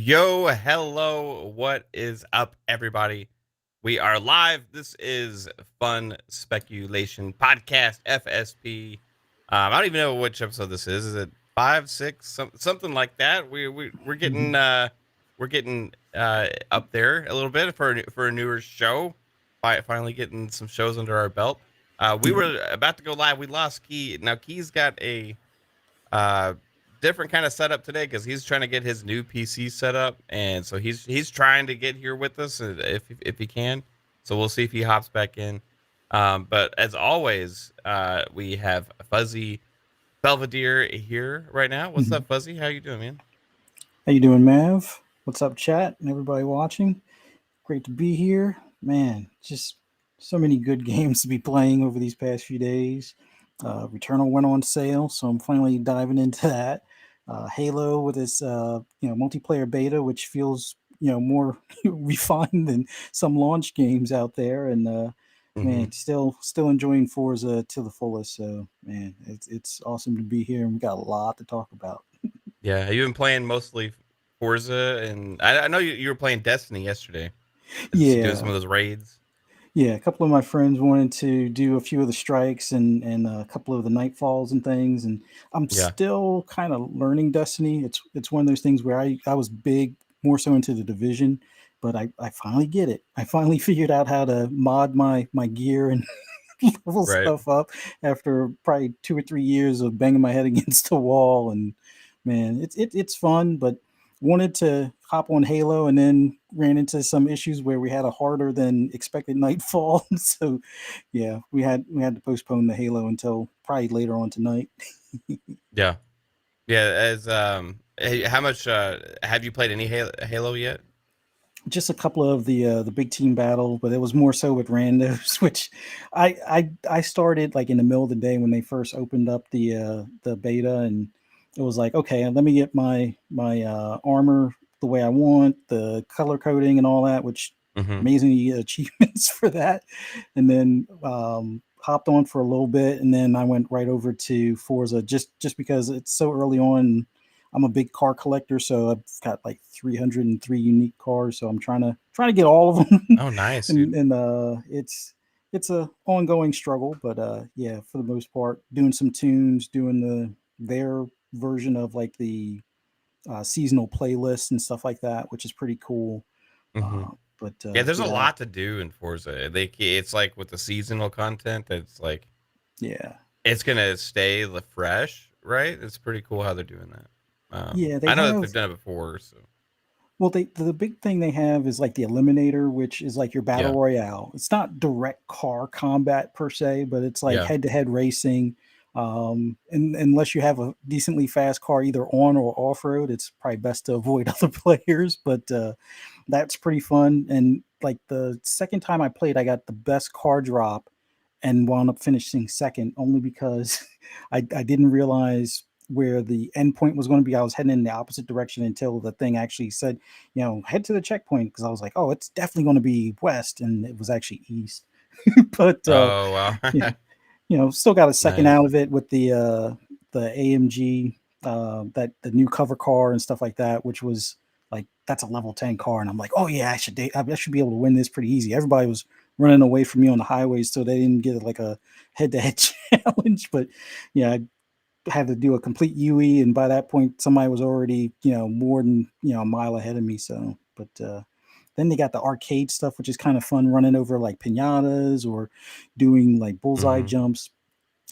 Yo, hello, what is up, everybody? We are live. This is Fun Speculation Podcast, FSP. I don't even know which episode this is. Is it 5, 6, something like that? We're getting up there a little bit for a newer show. Finally getting some shows under our belt. We were about to go live. We lost Key. Now Key's got a uh different kind of setup today because he's trying to get his new PC set up, and so he's trying to get here with us if he can. So we'll see if he hops back in. But as always, we have Fuzzy Belvedere here right now. What's up, Fuzzy? How you doing, man? How you doing, Mav? What's up, chat, and everybody watching? Great to be here, man. Just so many good games to be playing over these past few days. Returnal went on sale, so I'm finally diving into that. Halo with its multiplayer beta, which feels more refined than some launch games out there, and Mm-hmm. man, still enjoying Forza to the fullest. So man, it's awesome to be here, and we got a lot to talk about. Yeah, have you been playing mostly Forza? And I know you were playing Destiny yesterday, doing some Yeah, of those raids. yeah, a couple of my friends wanted to do a few of the strikes and a couple of the nightfalls and things, and I'm Yeah, still kind of learning Destiny. It's one of those things where I was big more so into the division, but I finally get it. I finally figured out how to mod my gear and level right. stuff up after probably 2 or 3 years of banging my head against the wall. And man, it's fun, but wanted to hop on Halo and then ran into some issues where we had a harder than expected nightfall. So yeah, we had to postpone the Halo until probably later on tonight. Yeah, yeah. How much have you played any Halo yet? Just a couple of the big team battle, but it was more so with randos, which I started like in the middle of the day when they first opened up the beta, and it was like, okay, let me get my armor the way I want, the color coding and all that, which Mm-hmm. amazing you get achievements for that, and then hopped on for a little bit, and then I went right over to Forza just because it's so early on. I'm a big car collector, so I've got like 303 unique cars. So I'm trying to get all of them, Oh, nice, dude. and it's a ongoing struggle. But yeah, for the most part, doing some tunes, doing their version of like the seasonal playlists and stuff like that, which is pretty cool. Mm-hmm. Uh, but Yeah, there's a yeah, lot to do in Forza. It's like with the seasonal content. It's like yeah, it's gonna stay fresh, right? It's pretty cool how they're doing that. yeah. They I know that have they've done it before, so Well, the big thing they have is like the Eliminator, which is like your battle yeah, royale. It's not direct car combat per se, but it's like yeah, head to head racing. And unless you have a decently fast car, either on or off road, it's probably best to avoid other players. But that's pretty fun. And like the second time I played, I got the best car drop and wound up finishing second only because I didn't realize where the end point was going to be. I was heading in the opposite direction until the thing actually said, head to the checkpoint, because I was like, oh, it's definitely going to be west, and it was actually east. But oh wow, yeah, still got a second nice. out of it with the AMG, that the new cover car and stuff like that, which was like that's a level 10 car, and I'm like, oh yeah, I should be able to win this pretty easy. Everybody was running away from me on the highways, so they didn't get like a head to head challenge. But yeah, had to do a complete UE, and by that point, somebody was already more than a mile ahead of me. So, but then they got the arcade stuff, which is kind of fun, running over like pinatas or doing like bullseye Mm-hmm. jumps.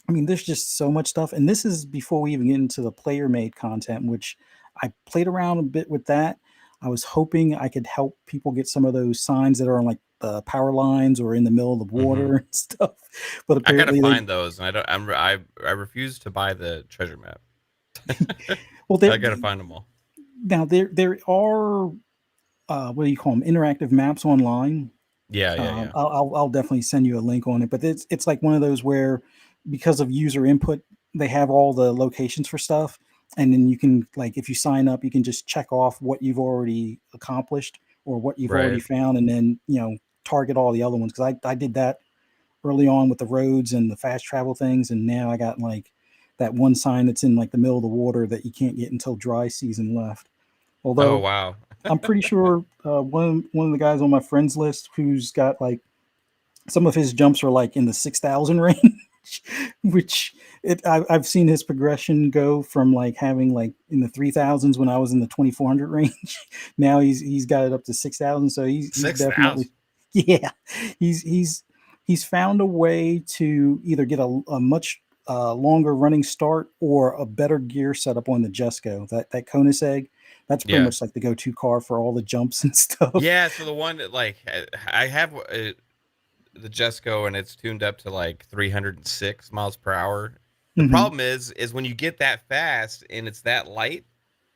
I mean, there's just so much stuff, and this is before we even get into the player made content, which I played around a bit with that. I was hoping I could help people get some of those signs that are on like the power lines or in the middle of the Mm-hmm. water and stuff, but I gotta apparently they find those, and I don't. I refuse to buy the treasure map. well I they gotta find them all. now there are what do you call them, interactive maps online. Yeah, yeah, yeah. I'll definitely send you a link on it, but it's like one of those where because of user input, they have all the locations for stuff, and then you can, like, if you sign up, you can just check off what you've already accomplished or what you've already Right. found, and then target all the other ones, because I did that early on with the roads and the fast travel things, and now I got like that one sign that's in like the middle of the water that you can't get until dry season left. Oh Although wow. I'm pretty sure one of the guys on my friends list who's got like some of his jumps are like in the 6,000 range, which I've seen his progression go from like having like in the 3,000s when I was in the 2,400 range. Now he's got it up to 6,000. So he's 6,000. definitely, yeah, he's found a way to either get a much longer running start or a better gear setup on the Jesco. That Conus egg, that's pretty Yeah. much like the go-to car for all the jumps and stuff. Yeah, so the one that like I have the Jesco and it's tuned up to like 306 miles per hour. The Hmm. problem is when you get that fast and it's that light,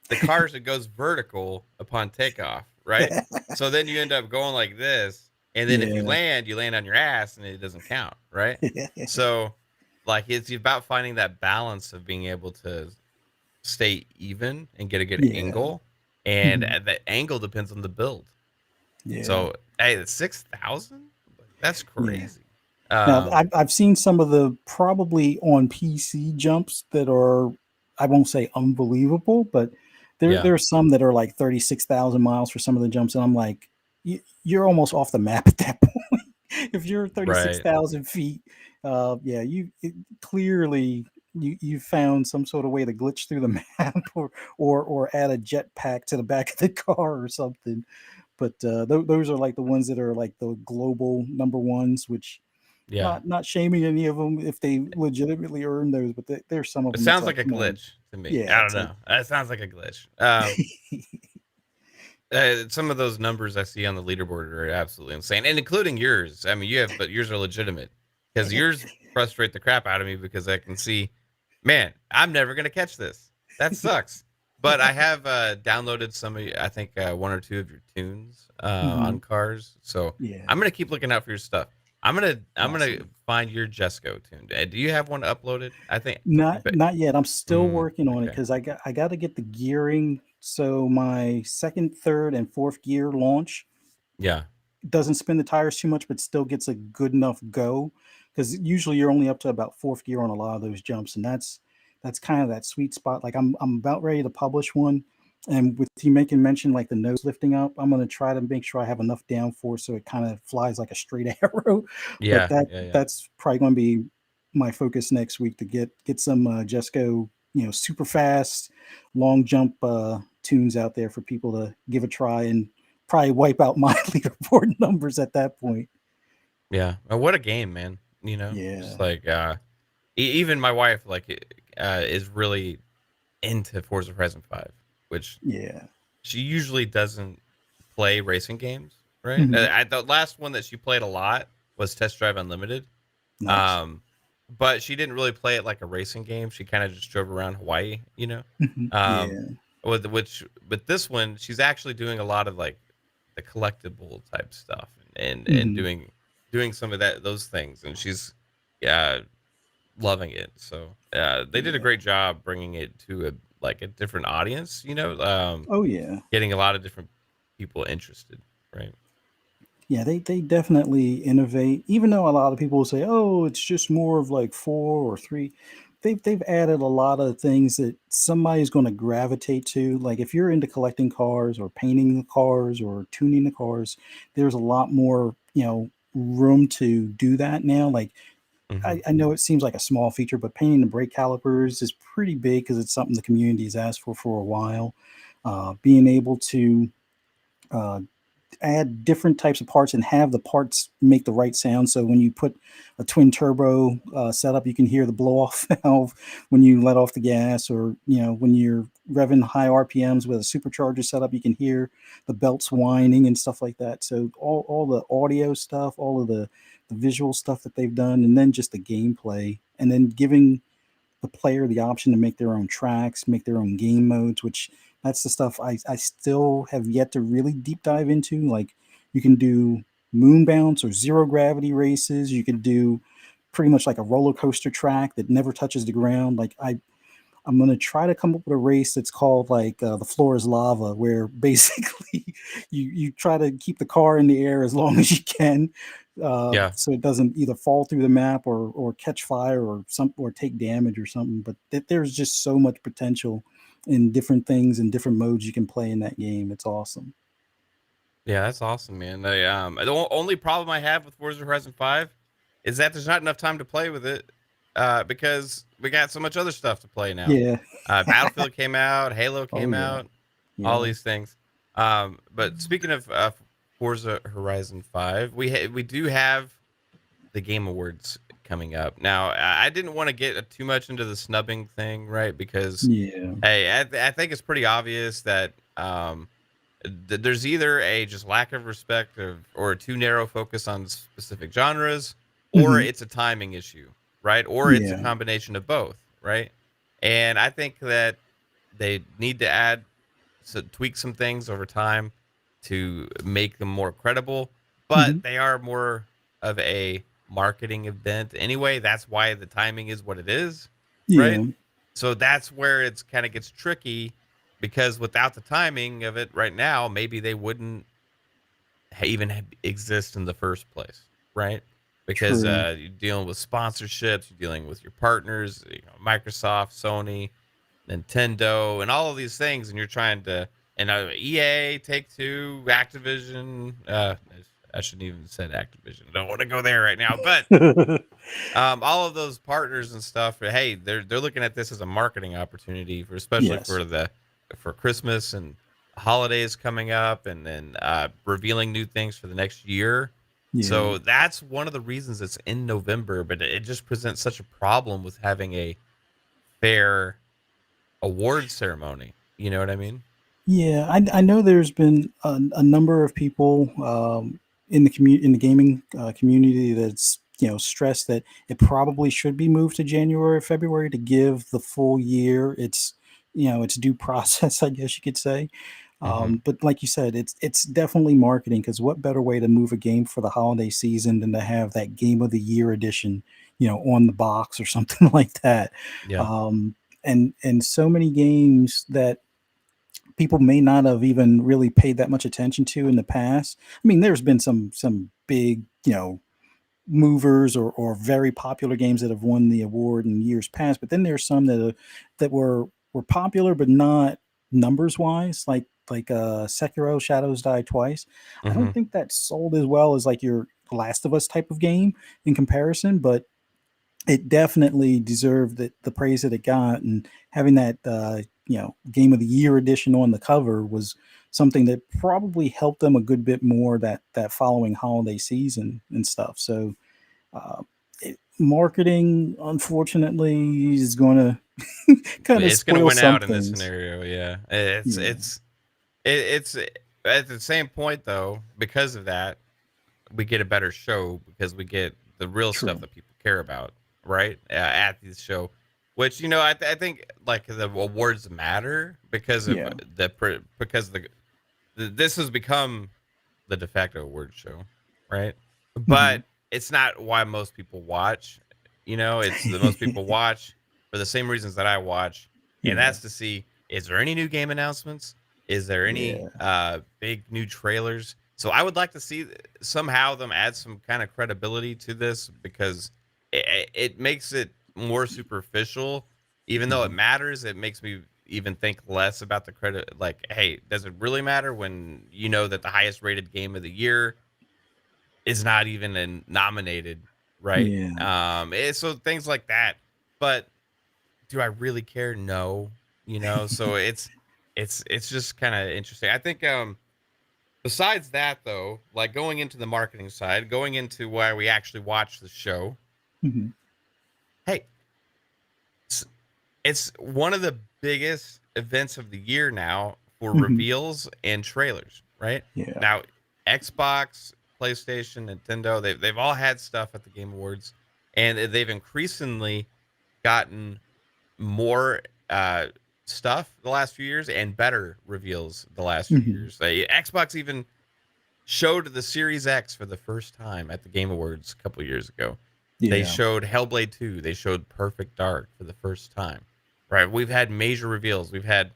the cars it goes vertical upon takeoff, right? So then you end up going like this, and then if Yeah. you land on your ass and it doesn't count, right? So like it's about finding that balance of being able to stay even and get a good Yeah. angle, and Mhm. that angle depends on the build. Yeah. So hey, 6,000, that's Yeah. crazy. Now Um, I've seen some of the probably on PC jumps that are, I won't say unbelievable, but yeah, there are some that are like 36,000 miles for some of the jumps, and I'm like, you're almost off the map at that point. If you're right. 36,000 feet, yeah, clearly you found some sort of way to glitch through the map, or add a jetpack to the back of the car or something. But those are like the ones that are like the global number ones, which Yeah, not shaming any of them if they legitimately earn those, but there's some of it them. It's sounds like, like a come on, glitch to me. yeah, I don't it's like, know. That sounds like a glitch. Some of those numbers I see on the leaderboard are absolutely insane, and including yours. I mean, but yours are legitimate because yours frustrate the crap out of me because I can see, man, I'm never gonna catch this. That sucks. But I have downloaded some of, I think one or two of your tunes mhm, on cars, so yeah, I'm gonna keep looking out for your stuff. I'm gonna awesome. find your Jesco tune. Do you have one uploaded? I think. Not yet. I'm still working on it Okay. because I got to get the gearing. So my second, third, and fourth gear launch Yeah. doesn't spin the tires too much, but still gets a good enough go. Because usually you're only up to about fourth gear on a lot of those jumps, and that's kind of that sweet spot. Like I'm about ready to publish one, and with you making mention like the nose lifting up, I'm gonna try to make sure I have enough downforce so it kind of flies like a straight arrow. But Yeah. Yeah. Yeah. that's probably going to be my focus next week to get some Jesco, super fast long jump tunes out there for people to give a try and probably wipe out my leaderboard numbers at that point. Yeah. What a game, man. Just Yeah, like even my wife like is really into Forza Horizon 5, which yeah. she usually doesn't play racing games, right? Mhm. The last one that she played a lot was Test Drive Unlimited. Nice. Um but she didn't really play it like a racing game. She kind of just drove around Hawaii. Mhm. Um Yeah. with this one, she's actually doing a lot of like the collectible type stuff and Mhm. doing some of those things, and she's yeah loving it. So they did a Yeah. great job bringing it to a different audience. Oh yeah. Getting a lot of different people interested, right? Yeah, they definitely innovate. Even though a lot of people say, "Oh, it's just more of like four or three," they've added a lot of things that somebody's going to gravitate to. Like if you're into collecting cars or painting the cars or tuning the cars, there's a lot more room to do that now. Like Hmm. I know it seems like a small feature, but painting the brake calipers is pretty big because it's something the community has asked for a while. Being able to uh, add different types of parts and have the parts make the right sound. So when you put a twin turbo setup, you can hear the blow off valve when you let off the gas, or when you're revving high RPMs with a supercharger setup, you can hear the belts whining and stuff like that. So all the audio stuff, all of the visual stuff that they've done, and then just the gameplay, and then giving the player the option to make their own tracks, make their own game modes, which that's the stuff I still have yet to really deep dive into. Like you can do moon bounce or zero gravity races. You can do pretty much like a roller coaster track that never touches the ground. Like I'm going to try to come up with a race that's called like the floor is lava, where basically you try to keep the car in the air as long as you can, Yeah. so it doesn't either fall through the map or catch fire or take damage or something. But there's just so much potential and different things and different modes you can play in that game. It's awesome. Yeah, that's awesome, man. The only problem I have with Forza Horizon 5 is that there's not enough time to play with it because we got so much other stuff to play now. Yeah. Battlefield came out, Halo Oh came yeah. out, all Yeah. these things. But speaking of Forza Horizon 5, we do have the Game Awards coming up. Now, I didn't want to get too much into the snubbing thing, right? Because Yeah. hey, I think it's pretty obvious that there's either a just lack of respect or a too narrow focus on specific genres, or Hmm. it's a timing issue, right? Or it's a Yeah. combination of both, right? And I think that they need to tweak some things over time to make them more credible, Hmm. but they are more of a marketing event anyway. That's why the timing is what it is, right? Yeah. So that's where it's kind of gets tricky because without the timing of it right now, maybe they wouldn't exist in the first place, right? Because True. you're dealing with sponsorships, you're dealing with your partners, Microsoft, Sony, Nintendo, and all of these things, and you're trying to and EA, Take Two, Activision. I shouldn't even said Activision. I don't want to go there right now, but all of those partners and stuff. Hey, they're looking at this as a marketing opportunity for especially Yes. for Christmas and holidays coming up, and then revealing new things for the next year. Yeah. So that's one of the reasons it's in November, but it just presents such a problem with having a fair award ceremony. You know what I mean? Yeah, I know there's been a number of people in the in the gaming community that's stressed that it probably should be moved to January or February to give the full year its its due process, I guess you could say. Mm-hmm. But like you said, it's definitely marketing, because what better way to move a game for the holiday season than to have that Game of the Year edition, on the box or something like that. Yeah. Um, and so many games that people may not have even really paid that much attention to in the past. I mean, there's been some big, movers or very popular games that have won the award in years past, but then there's some that were popular but not numbers wise, like Sekiro Shadows Die Twice. I Mm-hmm. don't think that sold as well as like your Last of Us type of game in comparison, but it definitely deserved the praise that it got, and having that Game of the Year edition on the cover was something that probably helped them a good bit more that following holiday season and stuff. So uh, marketing, unfortunately, is going to kind of It's gonna spoil win some out in this things. scenario. Yeah, Yeah. it's at the same point though. Because of that, we get a better show because we get the real stuff True. that people care about, right? At this show, which I think like the awards matter because of Yeah. because this has become the de facto award show, right? Hmm. But it's not why most people watch. It's the most people watch for the same reasons that I watch, and Yeah. that's to see, is there any new game announcements? Is there any Yeah. big new trailers? So I would like to see somehow them add some kind of credibility to this because it makes it more superficial. Even though it Hmm. matters, it makes me even think less about the credit. Like, hey, does it really matter when you know that the highest rated game of the year is not even nominated, right? Yeah. So things like that. But do I really care? No. So it's just kind of interesting. I think besides that though, like going into the marketing side, going into why we actually watch the show, Hmm. hey, it's, it's one of the biggest events of the year now for Hmm. reveals and trailers, right? Yeah. Now, Xbox, PlayStation, Nintendo, they've all had stuff at the Game Awards, and they've increasingly gotten more stuff the last few years and better reveals the last few Hmm. years. Xbox even showed the Series X for the first time at the Game Awards a couple years ago. They Yeah. showed Hellblade 2. They showed Perfect Dark for the first time. Right. We've had major reveals. We've had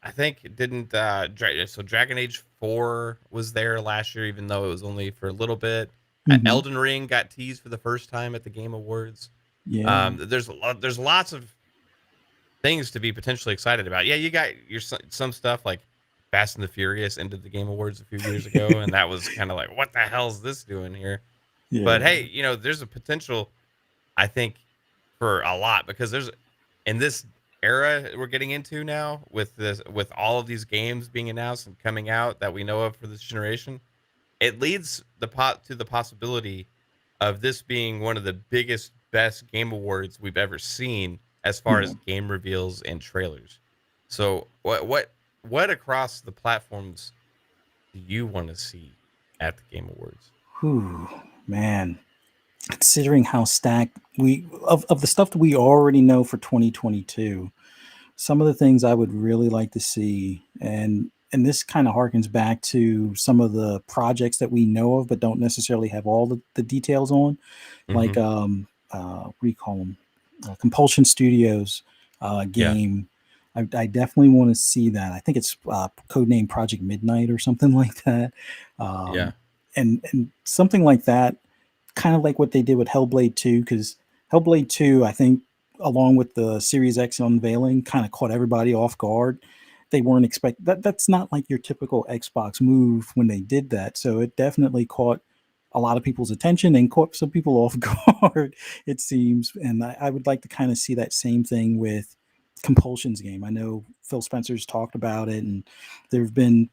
I think it didn't so Dragon Age 4 was there last year, even though it was only for a little bit. Hmm. Elden Ring got teased for the first time at the Game Awards. Yeah. There's lots of things to be potentially excited about. Yeah, you got some stuff like Fast and the Furious ended the Game Awards a few years ago, and that was kind of like, what the hell is this doing here? But Yeah. hey, there's a potential, I think, for a lot, because there's in this era we're getting into now with all of these games being announced and coming out that we know of for this generation. It leads to the possibility of this being one of the biggest, best game awards we've ever seen as far Yeah. as game reveals and trailers. So what across the platforms do you want to see at the Game Awards? Whew, man. Considering how stacked we of the stuff that we already know for 2022, some of the things I would really like to see, and this kind of harkens back to some of the projects that we know of but don't necessarily have all the details on, Mm-hmm. like what do you call them, Compulsion Studios Yeah. game. I definitely want to see that. I think it's codename Project Midnight or something like that. Yeah. And something like that, kind of like what they did with Hellblade 2, because Hellblade 2, I think, along with the Series X unveiling, kind of caught everybody off guard. They weren't expect that. That's not like your typical Xbox move when they did that. So it definitely caught a lot of people's attention and caught some people off guard, it seems. And I would like to kind of see that same thing with Compulsion's game. I know Phil Spencer's talked about it, and there have been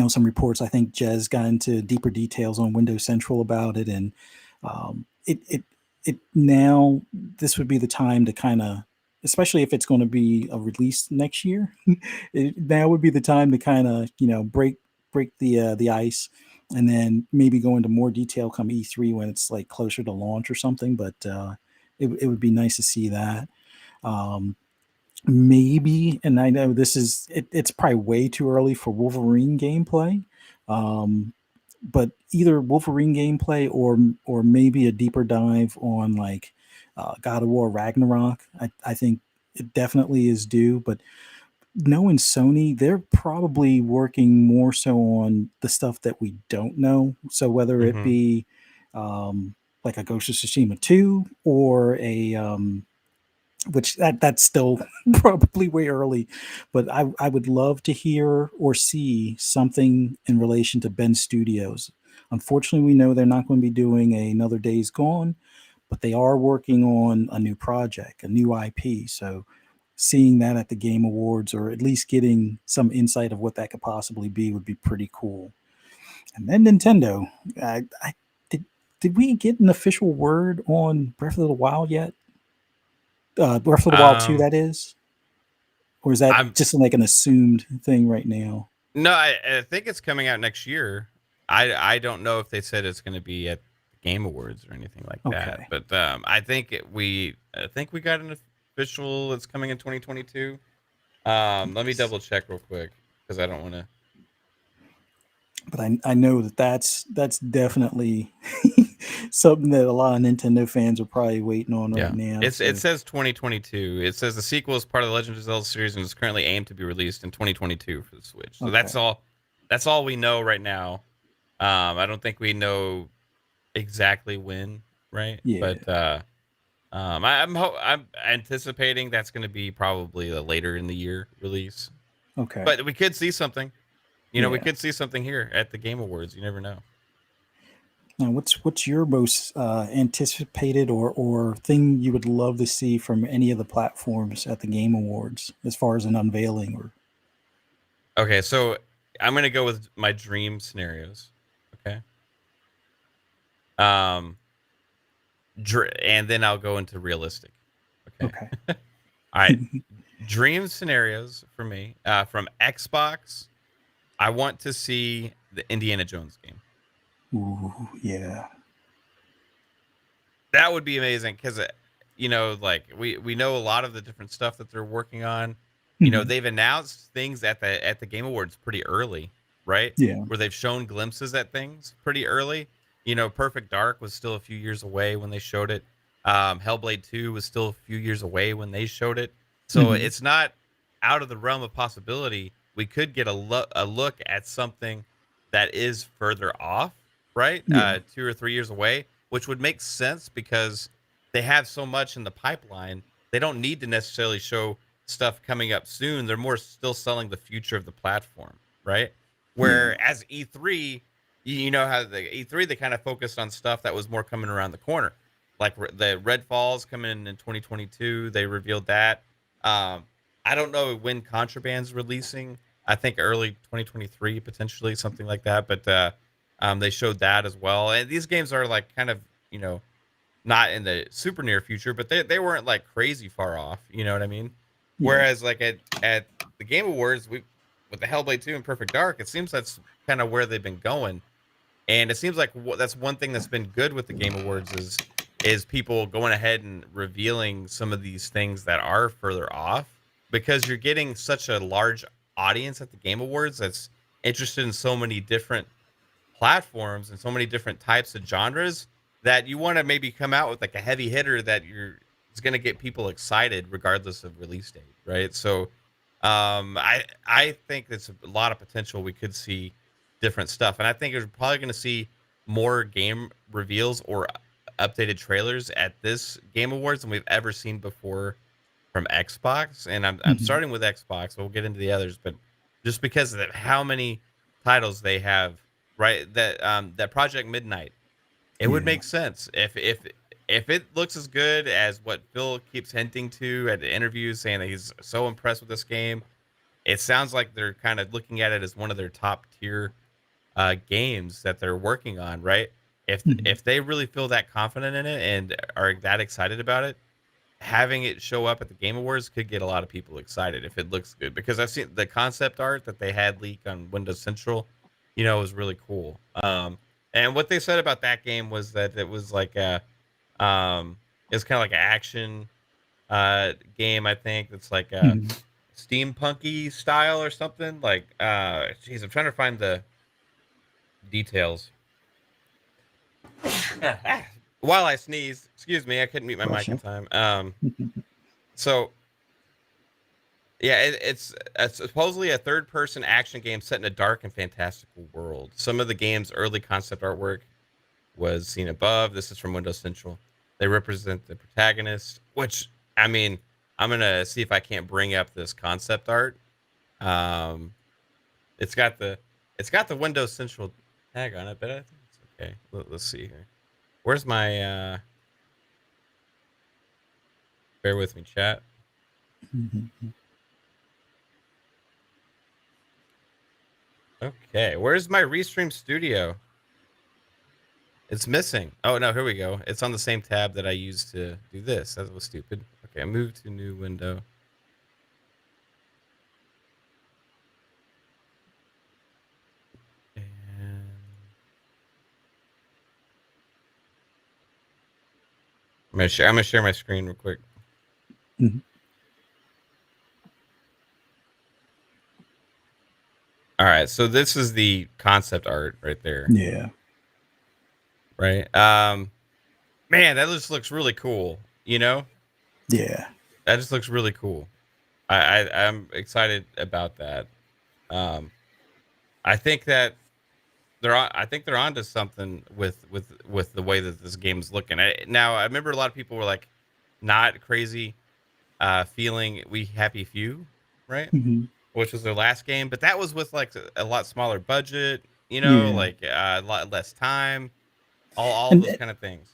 some reports. I think Jez got into deeper details on Windows Central about it, and it now this would be the time to kind of, especially if it's going to be a release next year, now would be the time to kind of break the ice, and then maybe go into more detail come E3 when it's like closer to launch or something. But it would be nice to see that. Um, Maybe, and I know it's probably way too early for Wolverine gameplay, um, but either Wolverine gameplay or maybe a deeper dive on like God of War Ragnarok. I think it definitely is due, but knowing Sony, they're probably working more so on the stuff that we don't know. So whether it Mm-hmm. be like a Ghost of Tsushima 2 or a which that's still probably way early, but I would love to hear or see something in relation to Ben Studios. Unfortunately, we know they're not going to be doing another Days Gone, but they are working on a new project, a new IP. So seeing that at the Game Awards, or at least getting some insight of what that could possibly be, would be pretty cool. And then Nintendo, I did we get an official word on Breath of the Wild yet? Breath of the Wild 2, Um, that is? Or is that I'm just like an assumed thing right now? No, I think it's coming out next year. I don't know if they said it's going to be at the Game Awards or anything like that, Okay. but I think we got an official. It's coming in 2022. Let me Nice. double check real quick because I don't want to. But I know that's definitely something that a lot of Nintendo fans are probably waiting on right Yeah, now. it So says 2022. It says the sequel is part of the Legend of Zelda series and is currently aimed to be released in 2022 for the Switch. So okay. that's all. That's all we know right now. I don't think we know exactly when, right? Yeah. But I'm anticipating that's going to be probably a later in the year release. Okay. But we could see something. We Yeah. could see something here at the Game Awards. You never know. Now, what's your most anticipated or thing you would love to see from any of the platforms at the Game Awards as far as an unveiling or? Okay, so I'm going to go with my dream scenarios. Okay. Um, and then I'll go into realistic. Okay. Okay. All right. Dream scenarios for me from Xbox. I want to see the Indiana Jones game. Ooh, yeah. That would be amazing because like we know a lot of the different stuff that they're working on. Mhm. They've announced things at the Game Awards pretty early, right? Yeah. Where they've shown glimpses at things pretty early. Perfect Dark was still a few years away when they showed it. Hellblade 2 was still a few years away when they showed it. So Mhm. it's not out of the realm of possibility. We could get a look at something that is further off, right? Yeah. 2 or 3 years away, which would make sense because they have so much in the pipeline. They don't need to necessarily show stuff coming up soon. They're more still selling the future of the platform, right? Yeah. Whereas E3, you know how the E3 they kind of focused on stuff that was more coming around the corner, like the Red Falls coming in 2022. They revealed that. Um, I don't know when Contraband's releasing. I think early 2023 potentially, something like that. But they showed that as well. And these games are like kind of, you know, not in the super near future, but they weren't like crazy far off. You know what I mean? Yeah. Whereas like at the Game Awards, we with the Hellblade 2 and Perfect Dark, it seems that's kind of where they've been going. And it seems like that's one thing that's been good with the Game Awards is people going ahead and revealing some of these things that are further off, because you're getting such a large audience at the Game Awards that's interested in so many different platforms and so many different types of genres, that you want to maybe come out with like a heavy hitter that is going to get people excited regardless of release date, right? So I think there's a lot of potential. We could see different stuff, and I think we're probably going to see more game reveals or updated trailers at this Game Awards than we've ever seen before from Xbox. And I'm Hmm. starting with Xbox. We'll get into the others, but just because of how many titles they have, right? That Project Midnight, it would Yeah. make sense if it looks as good as what Phil keeps hinting to at the interviews, saying that he's so impressed with this game. It sounds like they're kind of looking at it as one of their top tier games that they're working on, right? Hmm. If they really feel that confident in it and are that excited about it, having it show up at the Game Awards could get a lot of people excited if it looks good. Because I've seen the concept art that they had leak on Windows Central, you know, was really cool. And what they said about that game was that it was like it's kind of like an action game. I think it's like a Hmm. steampunky style or something. Like, geez, I'm trying to find the details. While I sneeze, excuse me, I couldn't mute my Bless mic in you. time. So yeah, it's supposedly a third-person action game set in a dark and fantastical world. Some of the game's early concept artwork was seen above. This is from Windows Central. They represent the protagonist, which I mean, I'm gonna see if I can't bring up this concept art. Um, it's got the Windows Central tag on it, but I think it's okay. Let's see here. Where's my bear with me, chat. Hmm. Okay, where's my Restream Studio? It's missing. Oh no, here we go. It's on the same tab that I used to do this. That was stupid. Okay, move to new window. And I'm gonna share my screen real quick. Hmm. All right, so this is the concept art right there, Yeah. right? Man, that just looks really cool. You know, Yeah. that just looks really cool. I'm excited about that. Um, I think that they're on. I think they're onto something with the way that this game's looking. Now, I remember a lot of people were like, not crazy, feeling We Happy Few, right? Hmm. Which was their last game, but that was with like a lot smaller budget, you know, Yeah. like a lot less time, all And those kind of things.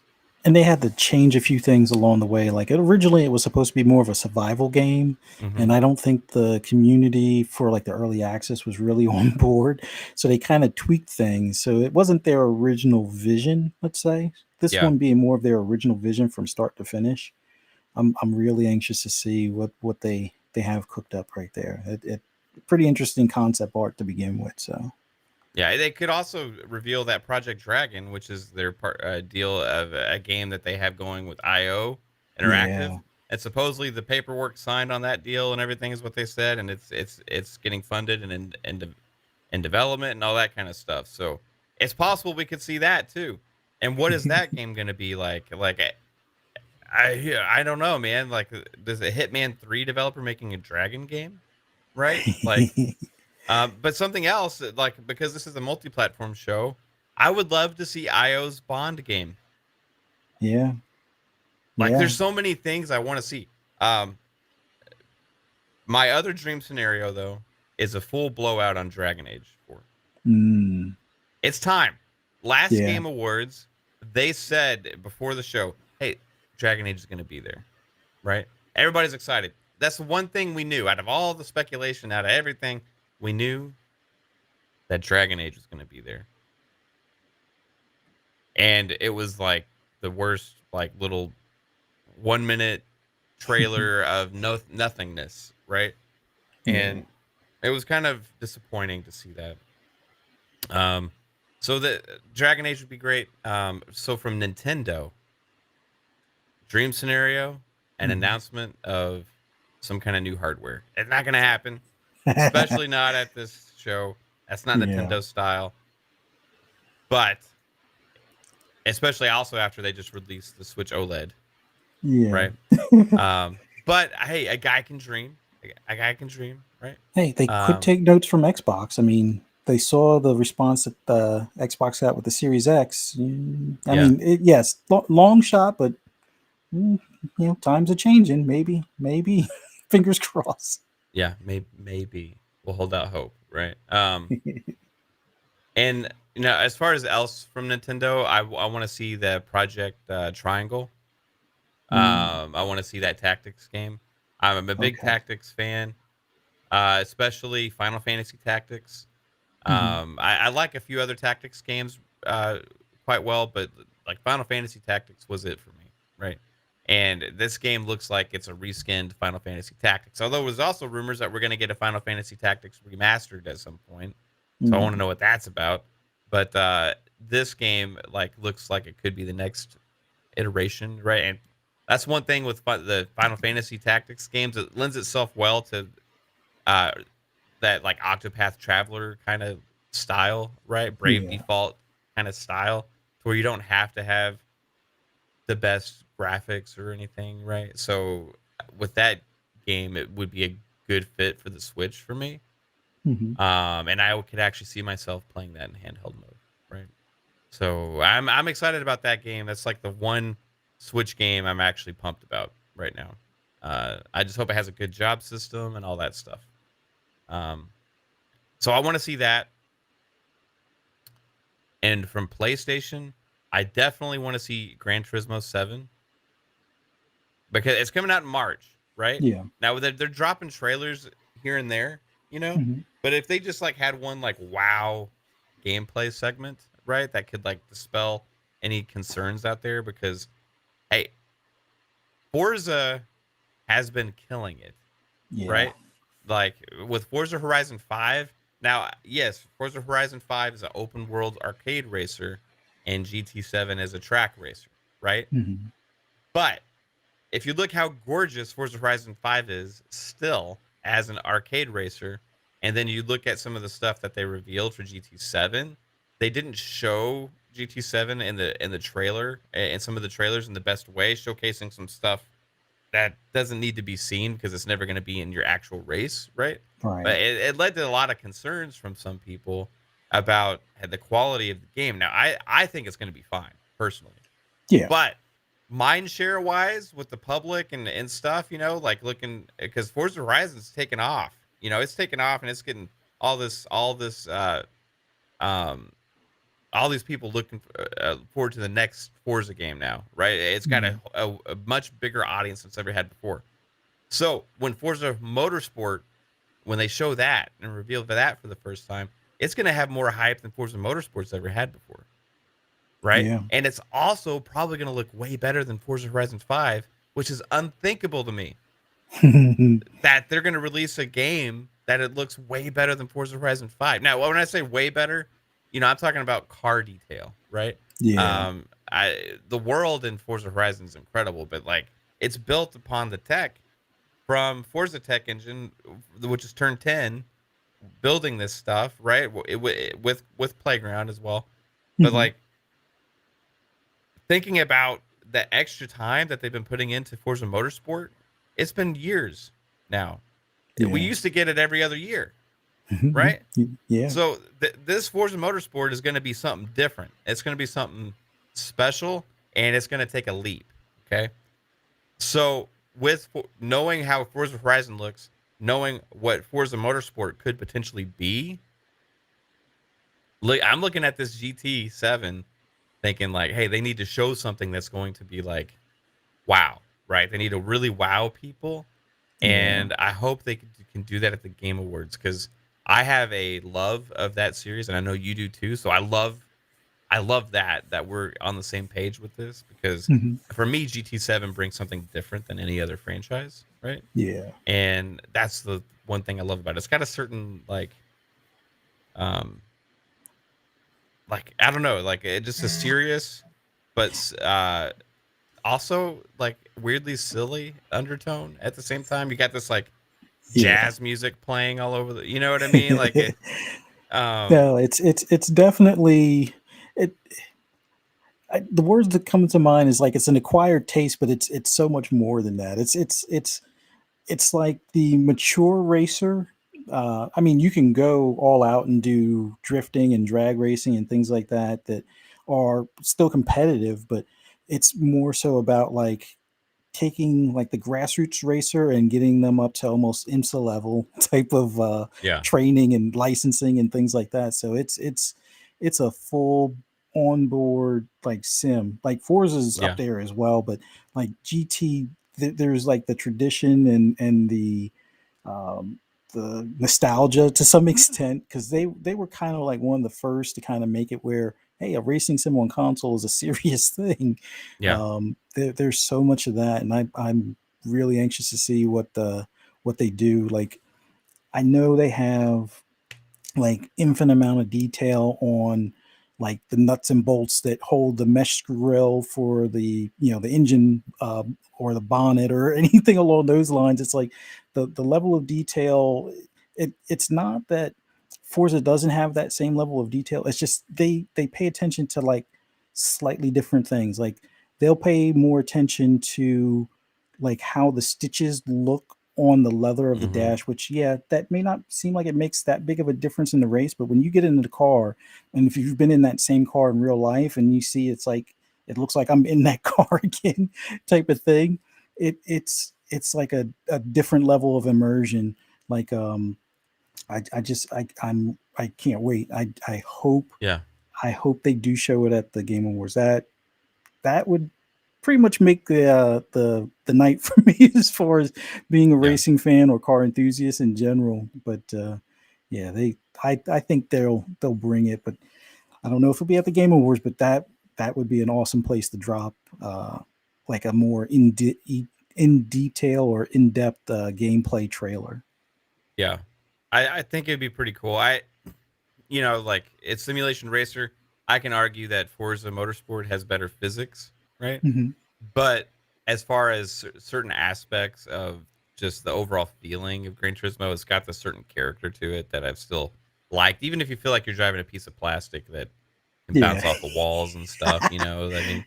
and they had to change a few things along the way. Like originally, it was supposed to be more of a survival game, Hmm. and I don't think the community for like the early access was really on board. So they kind of tweaked things. So it wasn't their original vision. Let's say this Yeah, one being more of their original vision from start to finish. I'm really anxious to see what they have cooked up right there. It pretty interesting concept art to begin with. So yeah. They could also reveal that Project Dragon, which is their deal of a game that they have going with IO Interactive, yeah. and supposedly the paperwork signed on that deal and everything is what they said, and it's getting funded and in development and all that kind of stuff. So it's possible we could see that too. And what is that game going to be like? Like I don't know, man. Like, there's a Hitman 3 developer making a dragon game, right? Like, but something else, like, because this is a multi-platform show, I would love to see IO's Bond game. Yeah. Like, Yeah. there's so many things I want to see. Um, My other dream scenario, though, is a full blowout on Dragon Age 4. It's time. Last Yeah. Game Awards, they said before the show, hey, Dragon Age is going to be there, right? Everybody's excited. That's the one thing we knew out of all the speculation, out of everything, we knew that Dragon Age was going to be there. And it was like the worst, like little 1 minute trailer of nothingness, right? And it was kind of disappointing to see that. So the Dragon Age would be great. So from Nintendo, dream scenario, an announcement of some kind of new hardware. It's not going to happen, especially not at this show. That's not Nintendo style. But especially also after they just released the Switch OLED. Yeah. Right. But hey, a guy can dream. A guy can dream, right? Hey, they could take notes from Xbox. I mean, they saw the response that the Xbox got with the Series X. I mean, yes, long shot, but times are changing. Maybe, fingers crossed. Yeah, maybe we'll hold out hope, right? And as far as else from Nintendo, I want to see the Project Triangle. I want to see that Tactics game. I'm a big Tactics fan, especially Final Fantasy Tactics. I like a few other Tactics games quite well, but like Final Fantasy Tactics was it for me, right? And this game looks like it's a reskinned Final Fantasy Tactics. Although there's also rumors that we're going to get a Final Fantasy Tactics remastered at some point. So I want to know what that's about. But this game looks like it could be the next iteration, right? And that's one thing with the Final Fantasy Tactics games. It lends itself well to that like Octopath Traveler kind of style, right? Brave Default kind of style, to where you don't have to have the best graphics or anything, right? So with that game, it would be a good fit for the Switch for me. And I could actually see myself playing that in handheld mode, right? So I'm excited about that game. That's like the one Switch game I'm actually pumped about right now. I just hope it has a good job system and all that stuff. So I want to see that. And from PlayStation, I definitely want to see Gran Turismo 7 because it's coming out in March, right? Yeah. Now they're dropping trailers here and there, but if they just had one wow gameplay segment, right, that could dispel any concerns out there, because hey, Forza has been killing it, right? Like with Forza Horizon 5. Now, yes, Forza Horizon 5 is an open world arcade racer, and GT7 is a track racer, right? But if you look how gorgeous Forza Horizon 5 is still as an arcade racer, and then you look at some of the stuff that they revealed for GT7, they didn't show GT7 in the trailer, in some of the trailers in the best way, showcasing some stuff that doesn't need to be seen because it's never going to be in your actual race, right? But it led to a lot of concerns from some people about the quality of the game. Now, I think it's going to be fine, personally. Yeah. But mind share wise with the public and stuff, looking, because Forza Horizon's taken off. It's taken off, and it's getting all these people looking forward to the next Forza game now, right? It's got a much bigger audience than it's ever had before. So when Forza Motorsport, when they show that and reveal that for the first time, it's going to have more hype than Forza Motorsport's ever had before, right? Yeah. And it's also probably going to look way better than Forza Horizon 5, which is unthinkable to me. That they're going to release a game that it looks way better than Forza Horizon 5. Now, when I say way better, I'm talking about car detail, right? Yeah. The world in Forza Horizon is incredible, but it's built upon the tech from Forza Tech Engine, which is Turn 10, building this stuff, right? With Playground as well. But thinking about the extra time that they've been putting into Forza Motorsport, it's been years now. Yeah. We used to get it every other year, right? Yeah. So this Forza Motorsport is going to be something different. It's going to be something special, and it's going to take a leap. Okay. So with knowing how Forza Horizon looks, knowing what Forza Motorsport could potentially be, I'm looking at this GT7 thinking like, hey, they need to show something that's going to be like, wow, right? They need to really wow people. Yeah. And I hope they can do that at the Game Awards, because I have a love of that series, and I know you do too. So I love that we're on the same page with this, because Hmm. for me, GT7 brings something different than any other franchise, right? Yeah. And that's the one thing I love about it. It's got a certain um like I don't know, like it just a serious, but also like weirdly silly undertone at the same time. You got this like Yeah. jazz music playing all over the, you know what I mean? Like it, um, No, it's definitely it. The words that come to mind is like it's an acquired taste, but it's so much more than that. It's like the mature racer. I mean, you can go all out and do drifting and drag racing and things like that that are still competitive, but it's more so about like taking like the grassroots racer and getting them up to almost IMSA level type of yeah, training and licensing and things like that. So it's a full onboard like sim. Like Forza's up yeah, there as well, but like GT, there's like the tradition um, the nostalgia to some extent, because they were kind of like one of the first to kind of make it where, hey, a racing sim on console is a serious thing. yeah, There's so much of that, and I'm really anxious to see what they do. Like I know they have like infinite amount of detail on like the nuts and bolts that hold the mesh grill for the the engine or the bonnet or anything along those lines. It's like the level of detail. It's not that Forza doesn't have that same level of detail. It's just they pay attention to like slightly different things. Like they'll pay more attention to like how the stitches look on the leather of the mm-hmm, dash, which yeah, that may not seem like it makes that big of a difference in the race, but when you get into the car, and if you've been in that same car in real life and you see it's like it looks like I'm in that car again type of thing, it's like a different level of immersion. Like I just I can't wait. yeah, I hope they do show it at the Game Awards. That would pretty much make the night for me as far as being a yeah, racing fan or car enthusiast in general. But yeah, I think they'll bring it, but I don't know if it'll be at the Game Awards. But that would be an awesome place to drop like a more in detail or in depth gameplay trailer. yeah. I think it'd be pretty cool. Like it's simulation racer. I can argue that Forza Motorsport has better physics, right? Hmm. But as far as certain aspects of just the overall feeling of Gran Turismo, it's got this certain character to it that I've still liked, even if you feel like you're driving a piece of plastic that can Yeah, bounce off the walls and stuff. I mean,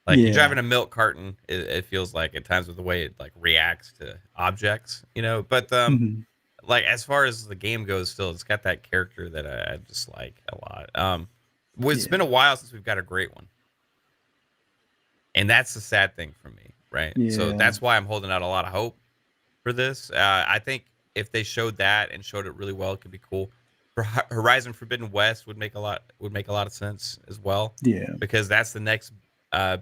like you're yeah, driving a milk carton. It feels like at times with the way it like reacts to objects. But hmm, like as far as the game goes, still it's got that character that I just like a lot. It's been yeah, a while since we've got a great one, and that's the sad thing for me, right? So yeah, that's why I'm holding out a lot of hope for this. I think if they showed that and showed it really well, it could be cool. For Horizon Forbidden West would make a lot of sense as well, yeah. because that's the next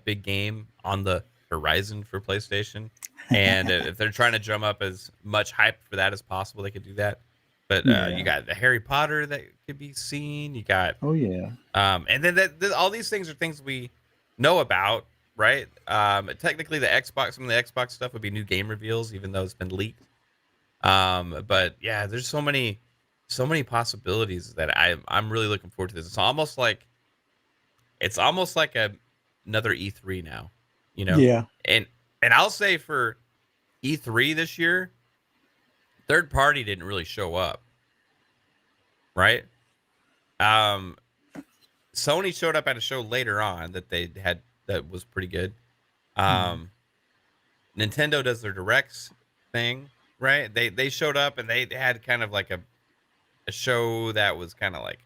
big game on the horizon for PlayStation. And if they're trying to drum up as much hype for that as possible, they could do that. But you Yeah. got the Harry Potter that could be seen. You got Oh yeah. and then all these things are things we know about, right? Technically, some of the Xbox stuff would be new game reveals, even though it's been leaked. But yeah, there's so many possibilities that I'm really looking forward to this. It's almost like another E3 now, you know. Yeah. And I'll say for E3 this year, third party didn't really show up, right? Um, Sony showed up at a show later on that they had that was pretty good. Hmm. Um, Nintendo does their directs thing, right? They showed up and they had kind of like a show that was kind of like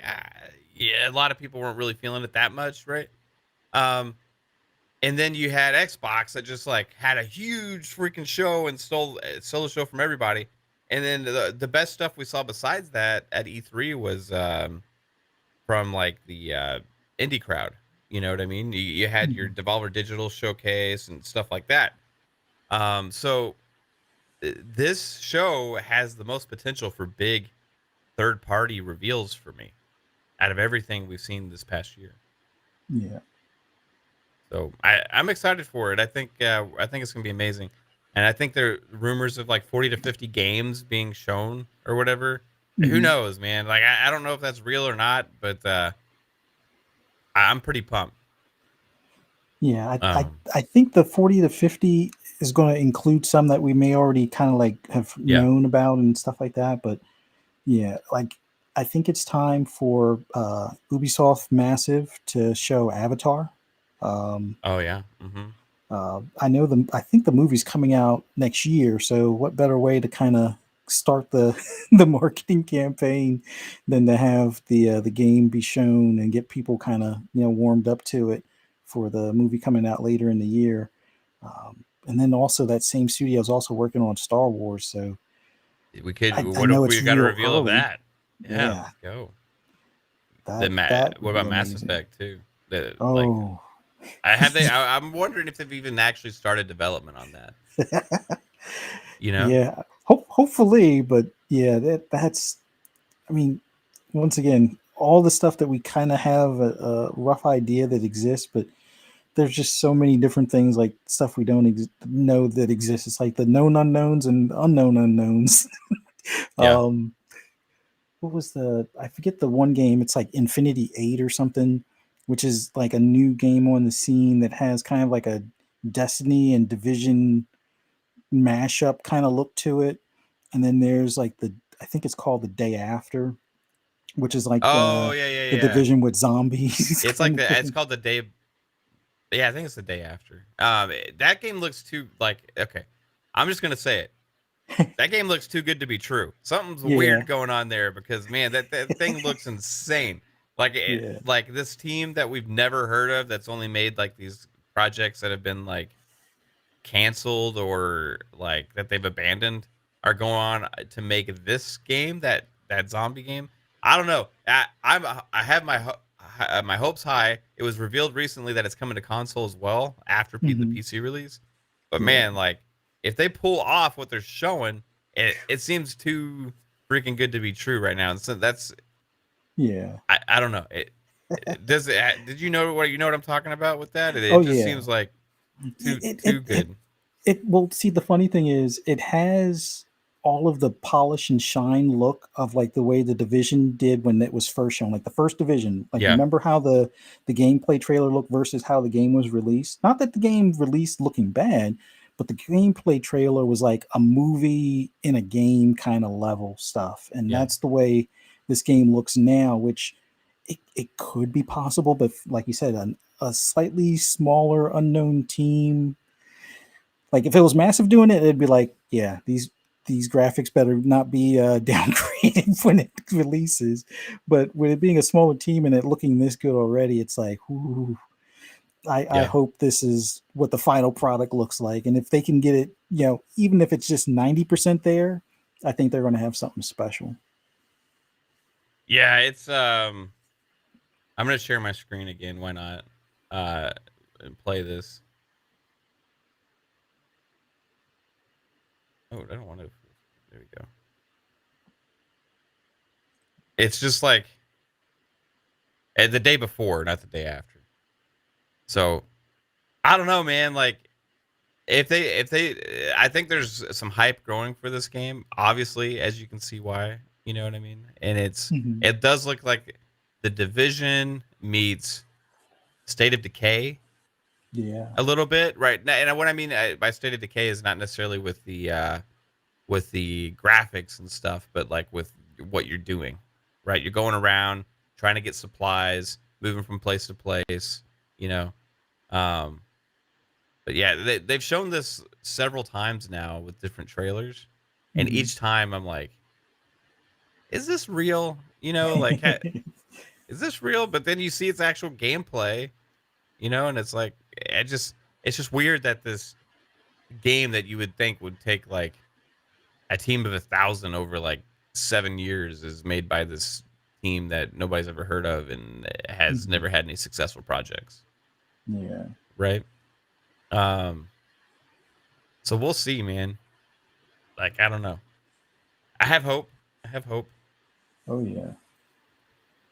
yeah, a lot of people weren't really feeling it that much, right? Um, and then you had Xbox that just like had a huge freaking show and stole a show from everybody. and then the best stuff we saw besides that at E3 was from like the indie crowd. You know what I mean? You had your Mhm. Devolver Digital showcase and stuff like that. So this show has the most potential for big third party reveals for me out of everything we've seen this past year. Yeah. So I'm excited for it. I think it's gonna be amazing, and I think there are rumors of like 40 to 50 games being shown or whatever. Who Mhm. knows, man? Like I don't know if that's real or not, but I'm pretty pumped. Yeah, Um, I think the 40 to 50 is going to include some that we may already kind of like have yeah. known about and stuff like that. But yeah, like I think it's time for Ubisoft Massive to show Avatar. Um, Oh yeah. Mm-hmm. I know I think the movie's coming out next year. So what better way to kind of start the the marketing campaign than to have the game be shown and get people kind of warmed up to it for the movie coming out later in the year. And then also that same studio is also working on Star Wars. So We could. I What know if it's we got a real reveal of early. that? Yeah, Yeah, let's go. that What would be about Mass amazing. Effect too? The like, Oh, I have they. I'm wondering if they've even actually started development on that. You know? yeah. Hopefully, but yeah, that's. I mean, once again, all the stuff that we kind of have a rough idea that exists, but there's just so many different things like stuff we don't know that exists. It's like the known unknowns and unknown unknowns. Yeah. um, what was I forget the one game. It's like Infinity 8 or something, which is like a new game on the scene that has kind of like a Destiny and Division mashup kind of look to it. And then there's like I think it's called The Day After, which is like Oh yeah, yeah, the yeah. Division with zombies It's kind like of it's thing. called the day. Yeah, I think it's the day after. That game looks too like okay. I'm just gonna say it. That game looks too good to be true. Something's Yeah, weird going on there because man, that thing looks insane. yeah. Like this team that we've never heard of that's only made like these projects that have been like canceled or like that they've abandoned are going on to make this game that zombie game. I don't know. I have my hopes high. It was revealed recently that it's coming to console as well after the Hmm. PC release. But Yeah, man, like if they pull off what they're showing, it seems too freaking good to be true right now. And so that's yeah. I don't know. Does it did you know what I'm talking about with that? It Oh just yeah. seems like It it too it it, good. well, see, the funny thing is it has all of the polish and shine look of like the way the Division did when it was first shown, like the first Division. Like Yeah. remember how the gameplay trailer looked versus how the game was released? Not that the game released looking bad, but the gameplay trailer was like a movie in a game kind of level stuff. And Yeah. that's the way this game looks now, which it could be possible, but like you said, a slightly smaller unknown team. Like if it was Massive doing it, it'd be like, yeah, these graphics better not be downgraded when it releases. But with it being a smaller team and it looking this good already, it's like, ooh, I Yeah. hope this is what the final product looks like. And if they can get it, even if it's just 90% there, I think they're going to have something special. Yeah, it's I'm gonna share my screen again. Why not? Uh, and play this. Oh, I don't want to. There we go. It's just like the day before, not the day after. So I don't know, man. Like if they, I think there's some hype growing for this game. Obviously, as you can see why. You know what I mean? And Mhm. it does look like the Division meets State of Decay Yeah. a little bit, right? And what I mean by State of Decay is not necessarily with the graphics and stuff, but like with what you're doing, right? You're going around trying to get supplies, moving from place to place, you know. Um, but yeah, they've shown this several times now with different trailers, and Mhm. each time I'm like, is this real? You know, like, is this real? But then you see its actual gameplay, you know, and it's like, it's just weird that this game that you would think would take like a team of 1,000 over like 7 years is made by this team that nobody's ever heard of and has Mhm. never had any successful projects, Yeah. right? Um, so we'll see, man. Like I don't know. I have hope. I have hope. Oh yeah.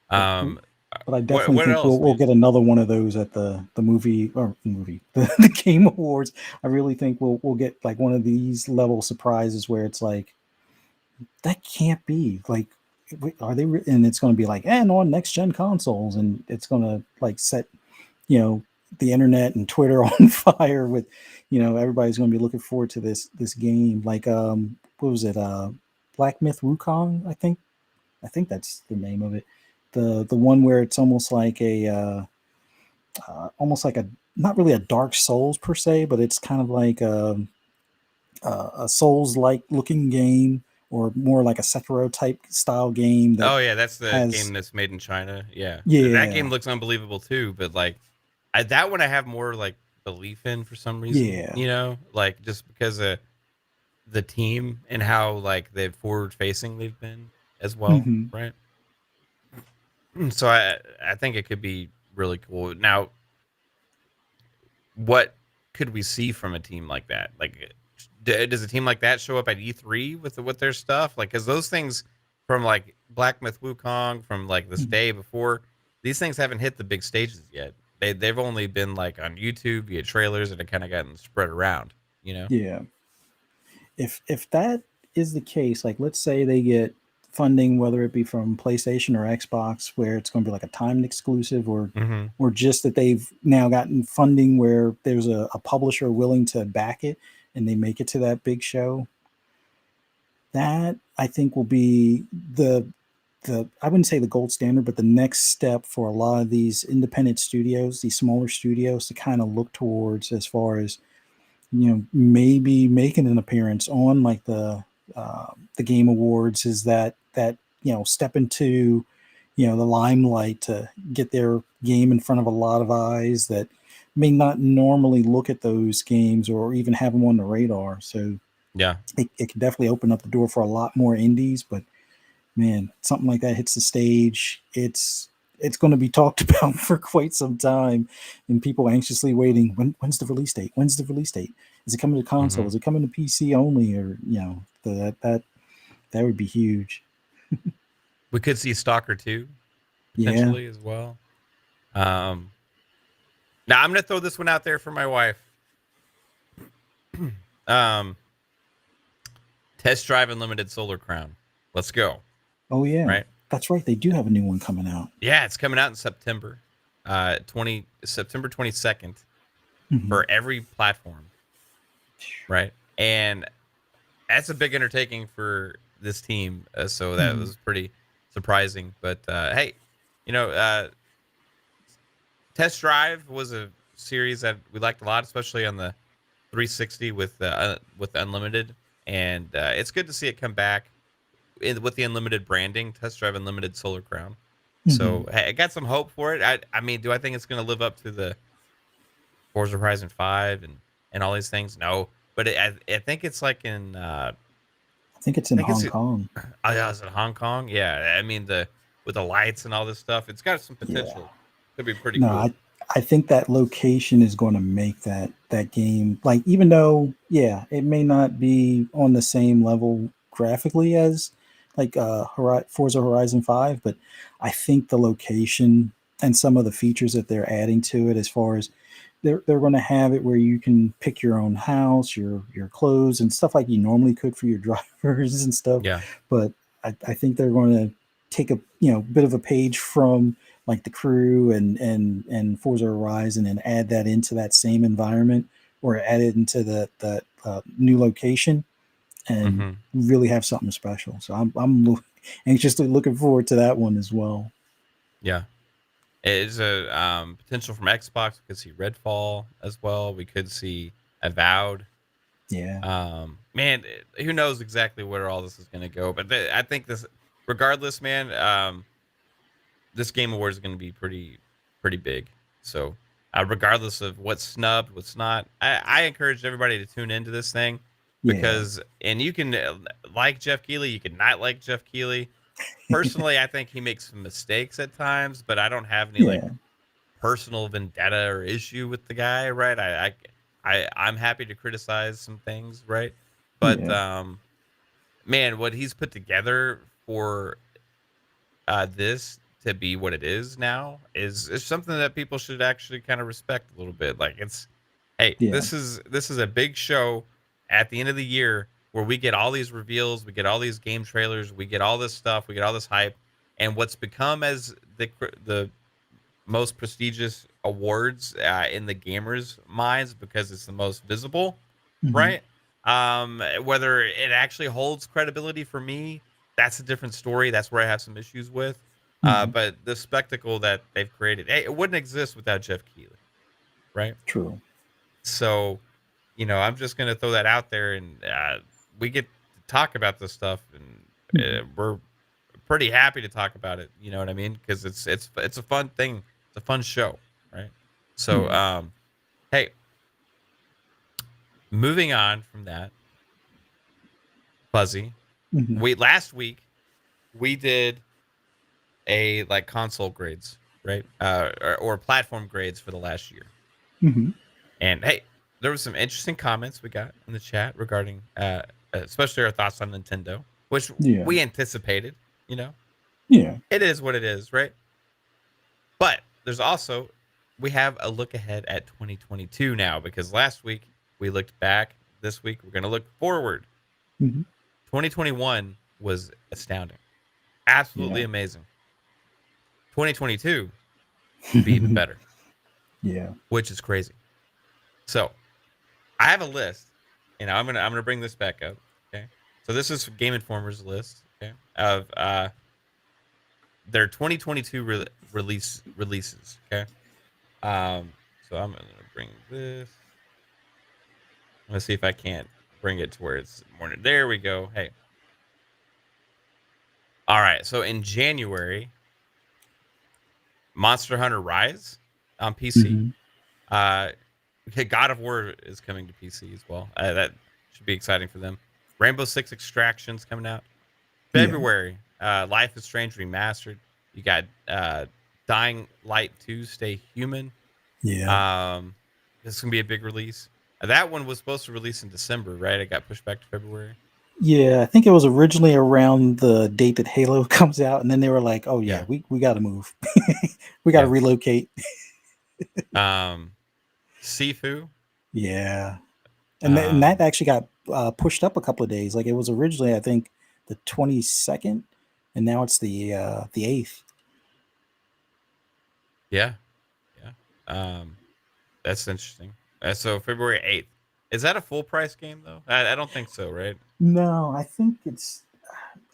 But Um, but I what definitely what think else, we'll man? get another one of those at the the Game Awards. I really think we'll get like one of these level surprises where it's like that can't be like are they and it's going to be like and on next gen consoles and it's going to like set you know the internet and Twitter on fire with everybody's going to be looking forward to this game like what was it Black Myth Wukong I think that's the name of it. The one where it's almost like a not really a Dark Souls per se, but it's kind of like a Souls like looking game, or more like a Sekiro type style game that Oh yeah, that's the has game that's made in China. Yeah, that game yeah looks unbelievable too. But like, that one I have more like belief in for some reason. yeah You know, like just because of the team and how like they forward facing they've been as well, hmm right? So I think it could be really cool. Now, what could we see from a team like that? Like, does a team like that show up at E3 with their stuff? Like, because those things from like Black Myth Wukong from like this day before, these things haven't hit the big stages yet. They've only been like on YouTube via trailers and it kind of gotten spread around. You know. yeah. If that is the case, like let's say they get funding, whether it be from PlayStation or Xbox, where it's going to be like a timed exclusive, Mm-hmm. or just that they've now gotten funding where there's a publisher willing to back it and they make it to that big show, that I think will be the I wouldn't say the gold standard, but the next step for a lot of these independent studios, these smaller studios, to kind of look towards as far as maybe making an appearance on like the Game Awards, is that step into the limelight to get their game in front of a lot of eyes that may not normally look at those games or even have them on the radar. So Yeah. it can definitely open up the door for a lot more indies. But man, something like that hits the stage, it's going to be talked about for quite some time, and people anxiously waiting. When's the release date? When's the release date? Is it coming to console? Mm-hmm. Is it coming to PC only? Or that would be huge. We could see Stalker 2 Yeah. potentially as well. Um, Now I'm gonna throw this one out there for my wife. Um, Test Drive Unlimited Solar Crown. Let's go. Oh yeah. Right? That's right. They do have a new one coming out. Yeah, it's coming out in September. 20 September 22nd hmm for every platform. Right? And that's a big undertaking for this team. So that hmm was pretty surprising. But hey, you know, Test Drive was a series that we liked a lot, especially on the 360 with Unlimited, and it's good to see it come back with the Unlimited branding. Test Drive Unlimited Solar Crown. hmm So hey, I got some hope for it. I mean, do I think it's going to live up to the Forza Horizon 5 and all these things? No, but I think it's like in I think it's I in think it's Hong Kong. oh yeah, is it Hong Kong? Yeah, I mean the with the lights and all this stuff, it's got some Yeah. potential. Could be pretty No, cool. I think that location is going to make that game, like, even though yeah, it may not be on the same level graphically as like Forza Horizon 5, but I think the location and some of the features that they're adding to it, as far as they're going to have it where you can pick your own house, your clothes and stuff like you normally could for your drivers and stuff. Yeah. But I think they're going to take a bit of a page from like the crew and Forza Horizon and add that into that same environment, or add it into the new location, and Mm-hmm. really have something special. So anxiously looking forward to that one as well. Yeah. It's a potential from Xbox. We could see Redfall as well. We could see Avowed. Yeah. Man, who knows exactly where all this is going to go? But I think this, regardless, man, this Game Award is going to be pretty big. So, regardless of what's snubbed, what's not, I encourage everybody to tune into this thing. Yeah. and you can like Jeff Keighley, you can not like Jeff Keighley. Personally, I think he makes some mistakes at times, but I don't have any like Yeah. personal vendetta or issue with the guy, right? I'm happy to criticize some things, right? But Yeah. man, what he's put together for this to be what it is now is something that people should actually kind of respect a little bit. Like it's, hey, Yeah. this is a big show at the end of the year where we get all these reveals, we get all these game trailers, we get all this stuff, we get all this hype, and what's become as the most prestigious awards in the gamers' minds because it's the most visible, Hmm. right? Whether it actually holds credibility for me, that's a different story. That's where I have some issues with. Hmm. But the spectacle that they've created, hey, it wouldn't exist without Jeff Keighley, right? True. So, I'm just gonna throw that out there, and we get to talk about this stuff, and Hmm. we're pretty happy to talk about it. You know what I mean? Because it's a fun thing. It's a fun show, right? So, Yeah. hey, moving on from that, Fuzzy. Hmm. Last week we did a like console grades, right? Or platform grades for the last year. Hmm. And hey, there was some interesting comments we got in the chat regarding, especially our thoughts on Nintendo, which Yeah. we anticipated. You know, Yeah. it is what it is, right? But there's also we have a look ahead at 2022 now because last week we looked back. This week we're going to look forward. Hmm. 2021 was astounding, absolutely Yeah. amazing. 2022 could be even better, Yeah. which is crazy. So I have a list, and I'm gonna bring this back up. Okay, so this is Game Informer's list. Okay, of their 2022 releases. Okay, so I'm gonna bring this. Let's see if I can't bring it to where it's morning. There we go. Hey, all right. So in January, Monster Hunter Rise on PC. Hmm. Uh, okay, God of War is coming to PC as well. That should be exciting for them. Rainbow Six Extractions coming out Yeah. February. Life is Strange remastered. You got Dying Light 2 Stay Human. Yeah. Um, this is gonna be a big release. That one was supposed to release in December, right? It got pushed back to February. Yeah. I think it was originally around the date that Halo comes out, and then they were like, "Oh yeah, Yeah, we got to move. We got to yeah. relocate." Um, Sifu. Yeah. And that Um, actually got pushed up a couple of days. Like it was originally, I think, the 22nd, and now it's the 8th. yeah, yeah. That's interesting. So February 8th. Is that a full price game though? I don't think so, right? No, I think it's.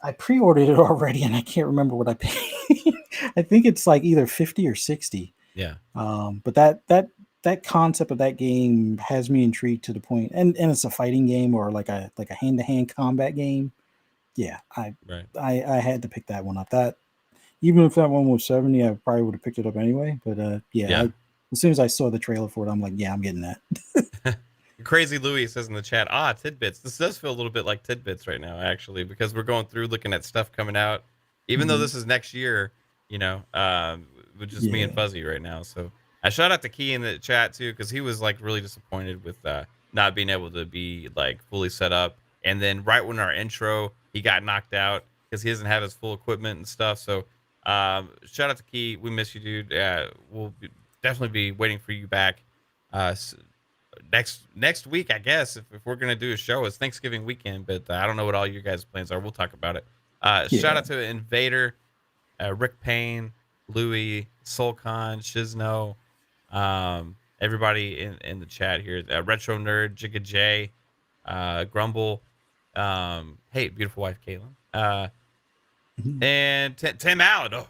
I pre-ordered it already, and I can't remember what I paid. I think it's like either 50 or 60. Yeah. But that concept of that game has me intrigued to the point, and it's a fighting game or like a hand-to-hand combat game. Yeah, Right. I had to pick that one up. That even if that one was 70, I probably would have picked it up anyway. But yeah, Yeah. as soon as I saw the trailer for it, I'm like, yeah, I'm getting that. Crazy Louis says in the chat, tidbits. This does feel a little bit like tidbits right now, actually, because we're going through looking at stuff coming out. Even though Hmm. this is next year, with just me and Yeah, Fuzzy right now. So I shout out to Key in the chat too, because he was like really disappointed with not being able to be like fully set up. And then right when our intro, he got knocked out because he doesn't have his full equipment and stuff. So shout out to Key. We miss you, dude. Definitely be waiting for you back. Next week, I guess, if we're gonna do a show, it's Thanksgiving weekend, but I don't know what all you guys' plans are. We'll talk about it. Shout yeah. out to Invader, Rick Payne, Louie, Soulcon, Shizno, everybody in the chat here. Retro Nerd, Jigga J, Grumble, hey, beautiful wife Caitlin, Mhm. and Tim Allen.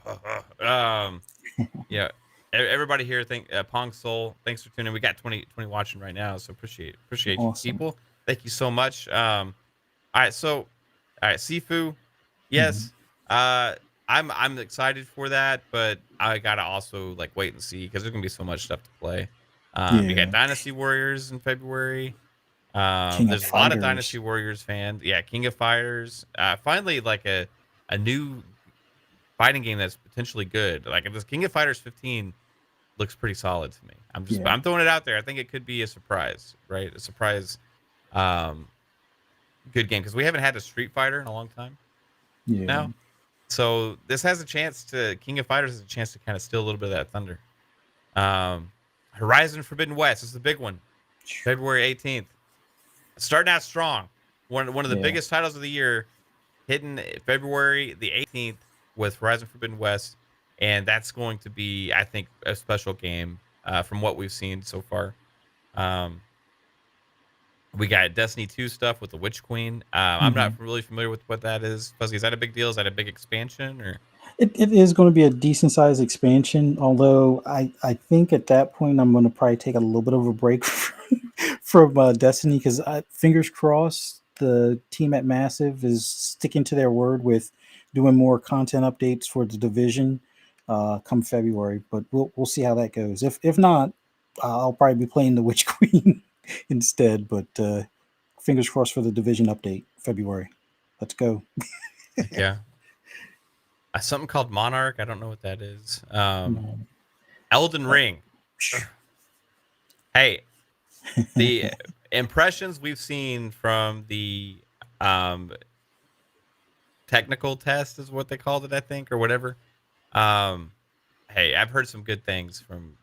Yeah, everybody here, thank Pong Soul. Thanks for tuning in. We got 20 watching right now, so appreciate you Awesome. people. Thank you so much. All right, so all right, Sifu, Mhm. yes. I'm excited for that, but I gotta also like wait and see because there's gonna be so much stuff to play. You got Yeah. Dynasty Warriors in February. King of There's a lot of Fighters. Dynasty Warriors fans. Yeah, King of Fighters. Finally, like a new fighting game that's potentially good. Like this King of Fighters 15 looks pretty solid to me. Yeah. I'm throwing it out there. I think it could be a surprise, right? A surprise, um, good game because we haven't had a Street Fighter in a long time Yeah. now. So this has a chance to King of Fighters has a chance to kind of steal a little bit of that thunder. Um, Horizon Forbidden West is the big one. February 18th. Starting out strong. One of the Yeah. biggest titles of the year, hitting February the 18th with Horizon Forbidden West, and that's going to be, I think, a special game from what we've seen so far. We got Destiny 2 stuff with the Witch Queen. I'm not really familiar with what that is. Fuzzy, is that a big deal? Is that a big expansion or? It is going to be a decent sized expansion, although I think at that point I'm going to probably take a little bit of a break from Destiny because fingers crossed the team at Massive is sticking to their word with doing more content updates for the division come February. But we'll see how that goes. If not, I'll probably be playing the Witch Queen instead. But fingers crossed for the division update February. Let's go. Heck yeah. Something called Monarch. I don't know what that is. No. Elden Ring. Hey, the impressions we've seen from the technical test is what they called it, I think, or whatever. Hey, I've heard some good things from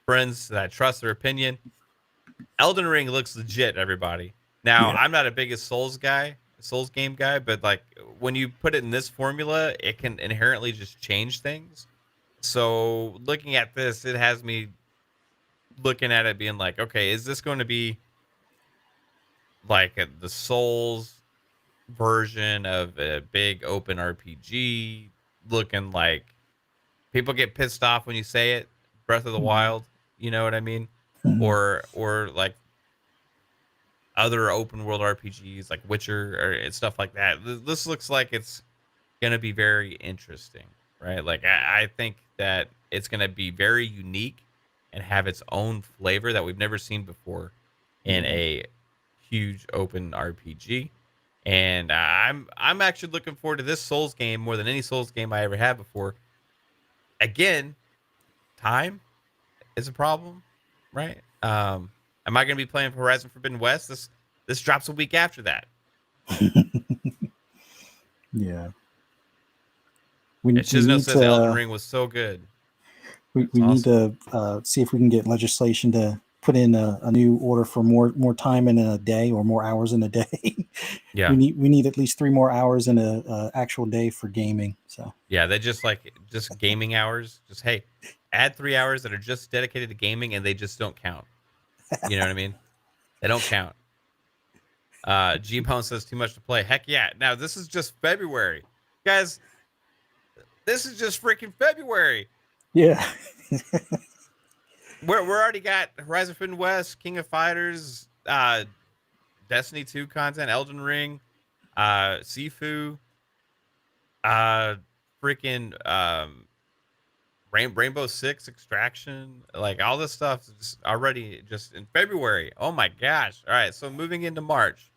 friends that I trust their opinion. Elden Ring looks legit, everybody. Now, Yeah. I'm not a biggest Souls game guy, but like when you put it in this formula, it can inherently just change things. So looking at this, it has me looking at it being like, okay, is this going to be like the Souls version of a big open RPG looking like people get pissed off when you say it, Breath of the Wild, you know what I mean? Mhm. Or like other open world RPGs like Witcher or stuff like that. This looks like it's going to be very interesting, right? Like I think that it's going to be very unique and have its own flavor that we've never seen before in Yeah. a huge open RPG. And I'm actually looking forward to this Souls game more than any Souls game I ever had before. Again, time is a problem, right? Am I going to be playing Horizon Forbidden West? This drops a week after that. Yeah. Yeah, We Shizno need says Elden to Ring was so good. we It's need awesome. to see if we can get legislation to put in a new order for more time in a day or more hours in a day. Yeah. We need at least 3 more hours in a actual day for gaming. So Yeah, they just gaming hours. Just hey, add 3 hours that are just dedicated to gaming, and they just don't count. You know what I mean? They don't count. Gbone says too much to play. Heck yeah! Now this is just February, guys. This is just freaking February. yeah. We're already got Horizon Forbidden West, King of Fighters, Destiny 2 content, Elden Ring, Sifu, uh, freaking Rainbow Six Extraction, like all this stuff is already just in February. Oh my gosh! All right, so moving into March,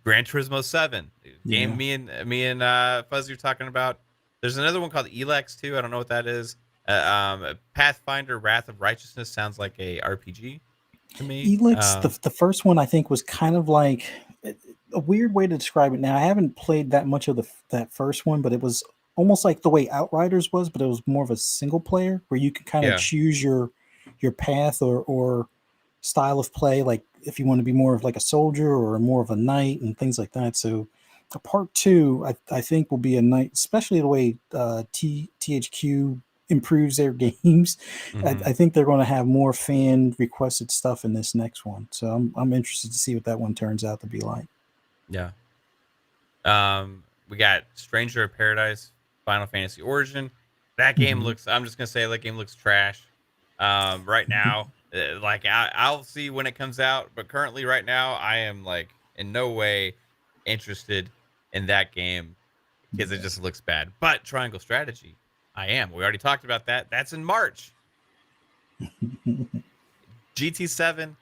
Gran Turismo 7 game. Yeah. Me and Fuzzy are talking about. There's another one called Elex too. I don't know what that is. Pathfinder: Wrath of Righteousness sounds like a RPG to me. Elix, the first one I think was kind of like a weird way to describe it. Now I haven't played that much of that first one, but it was almost like the way Outriders was, but it was more of a single player where you could kind of Yeah, choose your path or style of play, like if you want to be more of like a soldier or more of a knight and things like that. So a part two, I think will be a night, especially the way THQ improves their games. hmm I think they're going to have more fan requested stuff in this next one. So I'm interested to see what that one turns out to be like. yeah. We got Stranger of Paradise, Final Fantasy Origin. That game Mhm. looks. I'm just gonna say that game looks trash. Right now, like I'll see when it comes out, but currently, right now, I am like in no way interested in that game because it Yeah. just looks bad. But Triangle Strategy, I am. We already talked about that. That's in March. GT7,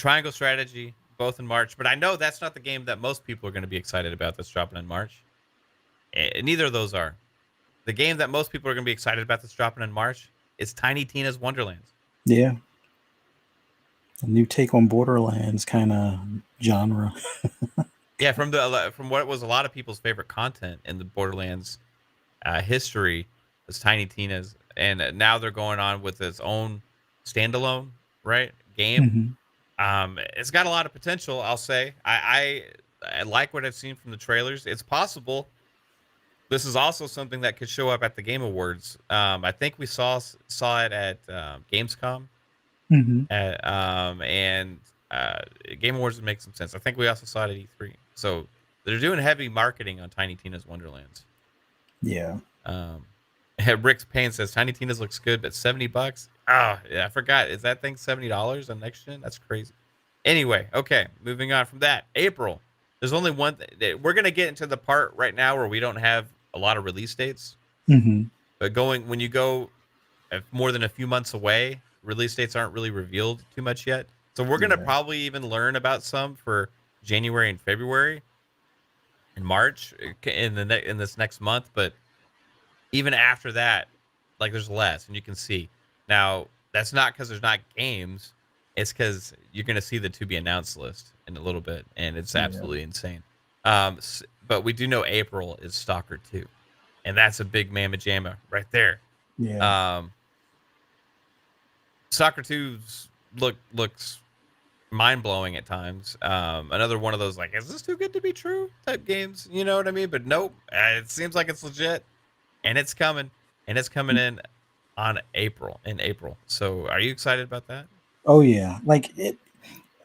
Triangle Strategy, both in March. But I know that's not the game that most people are going to be excited about that's dropping in March. Neither of those are. The game that most people are going to be excited about that's dropping in March is Tiny Tina's Wonderlands. Yeah. A new take on Borderlands kind of genre. Yeah, from what was a lot of people's favorite content in the Borderlands history was Tiny Tina's, and now they're going on with its own standalone game. It's got a lot of potential. I'll say I like what I've seen from the trailers. It's possible this is also something that could show up at the Game Awards. I think we saw it at Gamescom, and Game Awards would make some sense. I think we also saw it at E3. So they're doing heavy marketing on Tiny Tina's Wonderlands. Yeah. Rick Payne says Tiny Tina's looks good, but $70. Oh, yeah, I forgot. Is that thing $70 on next gen? That's crazy. Anyway, okay, moving on from that. April. There's only one. We're gonna get into the part right now where we don't have a lot of release dates. But when you go more than a few months away, release dates aren't really revealed too much yet. So we're gonna probably even learn about some for January and February and March in this next month. But even after that, like, there's less, and you can see. Now, that's not because there's not games. It's because you're going to see the to be announced list in a little bit, and it's absolutely insane. But we do know April is Stalker 2, and that's a big mamma jamma right there. Yeah. Stalker 2 looks mind-blowing at times. Another one of those, like, is this too good to be true type games? You know what I mean? But nope, it seems like it's legit. And it's coming, in April. So, are you excited about that? Oh yeah, like it.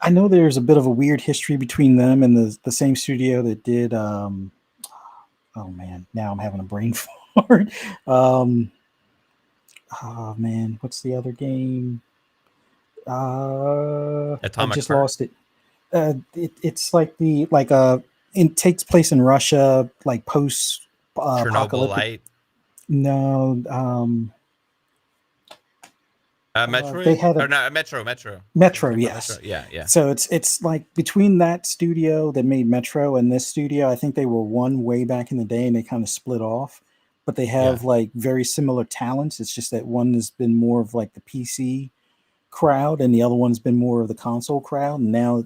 I know there's a bit of a weird history between them and the same studio that did. Oh man, now I'm having a brain fart. Oh man, what's the other game? I just lost it. It's like it takes place in Russia, like post Chernobyl Light. No, Metroid? They had Metro. Metro, yes. Metro. Yeah. So it's like between that studio that made Metro and this studio, I think they were one way back in the day, and they kind of split off. But they have like very similar talents. It's just that one has been more of like the PC crowd, and the other one's been more of the console crowd. And now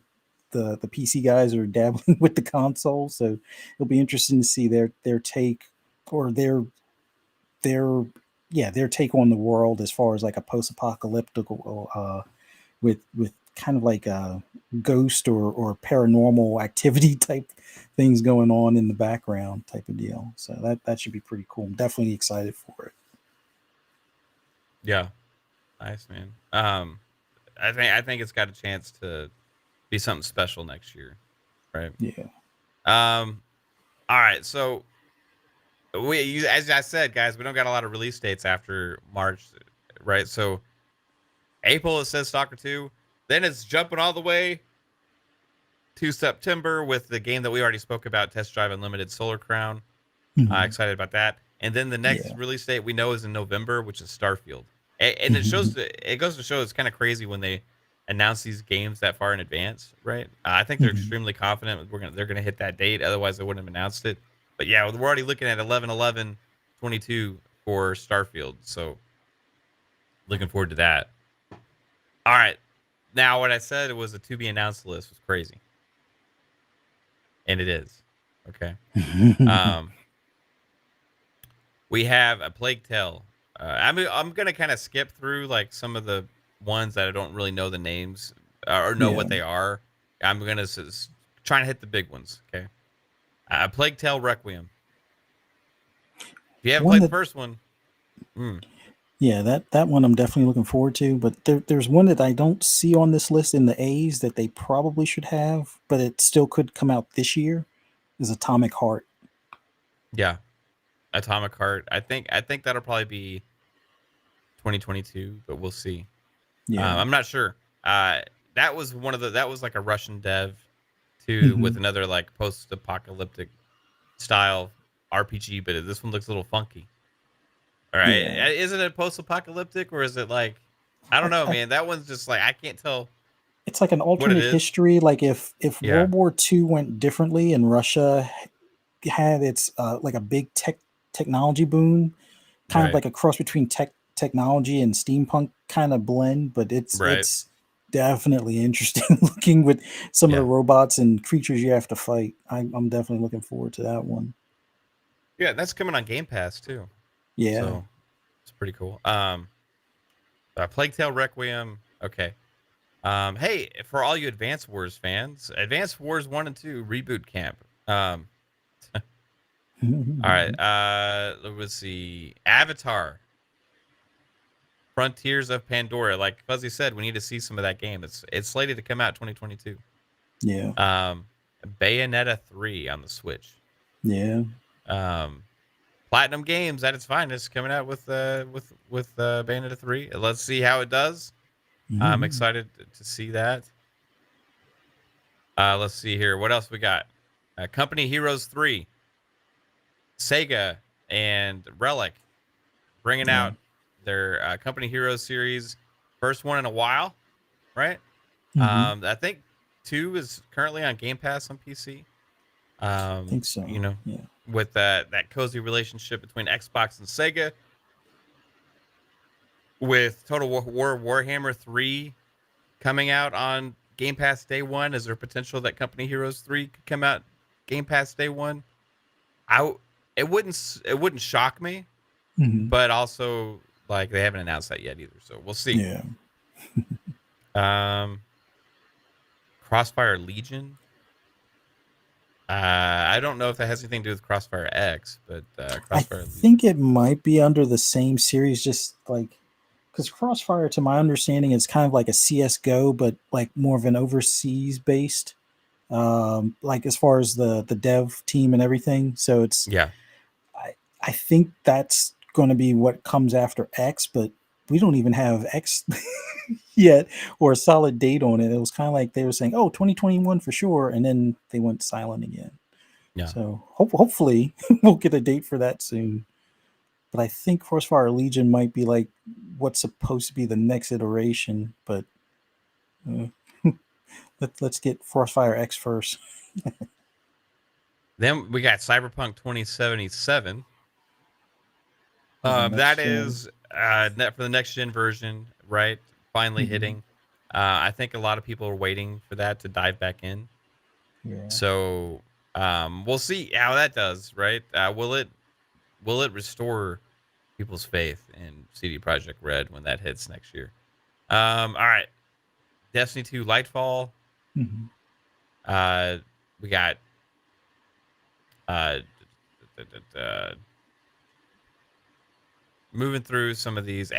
the PC guys are dabbling with the console, so it'll be interesting to see their take or their take on the world as far as like a post-apocalyptic with kind of like a ghost or paranormal activity type things going on in the background type of deal. So that should be pretty cool. I'm definitely excited for it. Yeah. Nice, man. I think it's got a chance to be something special next year, right? Yeah. All right, so as I said, guys, we don't got a lot of release dates after March, right? So April, it says Stalker 2. Then it's jumping all the way to September with the game that we already spoke about, Test Drive Unlimited Solar Crown. Excited about that. And then the next release date we know is in November, which is Starfield. And it goes to show it's kind of crazy when they announce these games that far in advance, right? I think they're extremely confident they're gonna hit that date. Otherwise, they wouldn't have announced it. But yeah, we're already looking at 11/11/22 for Starfield. So looking forward to that. All right. Now, what I said it was a to be announced list was crazy. And it is. Okay. We have A Plague Tale. I'm going to kind of skip through like some of the ones that I don't really know the names or know what they are. I'm going to try and hit the big ones. Okay. A Plague Tale Requiem. If you haven't played the first one. Yeah, that one I'm definitely looking forward to. But there's one that I don't see on this list in the A's that they probably should have, but it still could come out this year, is Atomic Heart. Yeah. Atomic Heart. I think that'll probably be 2022, but we'll see. Yeah. I'm not sure. That was like a Russian dev too, with another like post-apocalyptic style RPG, but this one looks a little funky. All right. Yeah. Is it a post-apocalyptic or is it like, I don't know, man. That one's just like, I can't tell. it's like an what it alternate is. history. Like if Yeah. World War II went differently and Russia had its like a big technology boom, kind of Right. like a cross between technology and steampunk kind of blend, but Right. it's definitely interesting looking with some of the Yeah. robots and creatures you have to fight. I'm definitely looking forward to that one. Yeah. That's coming on Game Pass too. Yeah. So it's pretty cool. Plague Tale Requiem. Okay. Hey, for all you Advance Wars fans, Advance Wars 1 and 2 reboot camp. All right. Let's see. Avatar Frontiers of Pandora. Like Fuzzy said, we need to see some of that game. It's slated to come out 2022. Yeah. Bayonetta 3 on the Switch. Yeah. Um, Platinum Games at its finest coming out with Bayonetta 3. Let's see how it does. I'm Mhm. excited to see that. Let's see here. What else we got? Company Heroes 3, Sega, and Relic bringing Yeah. out their Company Heroes series. First one in a while, right? Hmm. I think 2 is currently on Game Pass on PC. Think so. You know, Yeah. with that cozy relationship between Xbox and Sega, with Total War Warhammer 3 coming out on Game Pass day one. Is there potential that Company Heroes 3 could come out Game Pass day one? It wouldn't shock me, Hmm. but also like they haven't announced that yet either, so we'll see. Yeah. Um, Crossfire Legion. I don't know if that has anything to do with Crossfire X, but I Crossfire Legion. think it might be under the same series, just like because Crossfire, to my understanding, is kind of like a CS:GO, but like more of an overseas based. Like as far as the dev team and everything. So Yeah, I I think that's going to be what comes after X, but we don't even have X yet or a solid date on it. It was kind of like they were saying, "Oh, 2021 for sure," and then they went silent again. yeah. So hopefully we'll get a date for that soon. But I think Crossfire Legion might be like what's supposed to be the next iteration. But uh, let's get Crossfire X first. Then we got Cyberpunk 2077. For the next That gen. is for the next gen version, right? Finally Hmm. hitting. I think a lot of people are waiting for that to dive back in. Yeah. So we'll see how that does, right? Will it restore people's faith in CD Projekt Red when that hits next year? All right, Destiny 2 Lightfall. Hmm. Uh, we got uh, moving through some of these.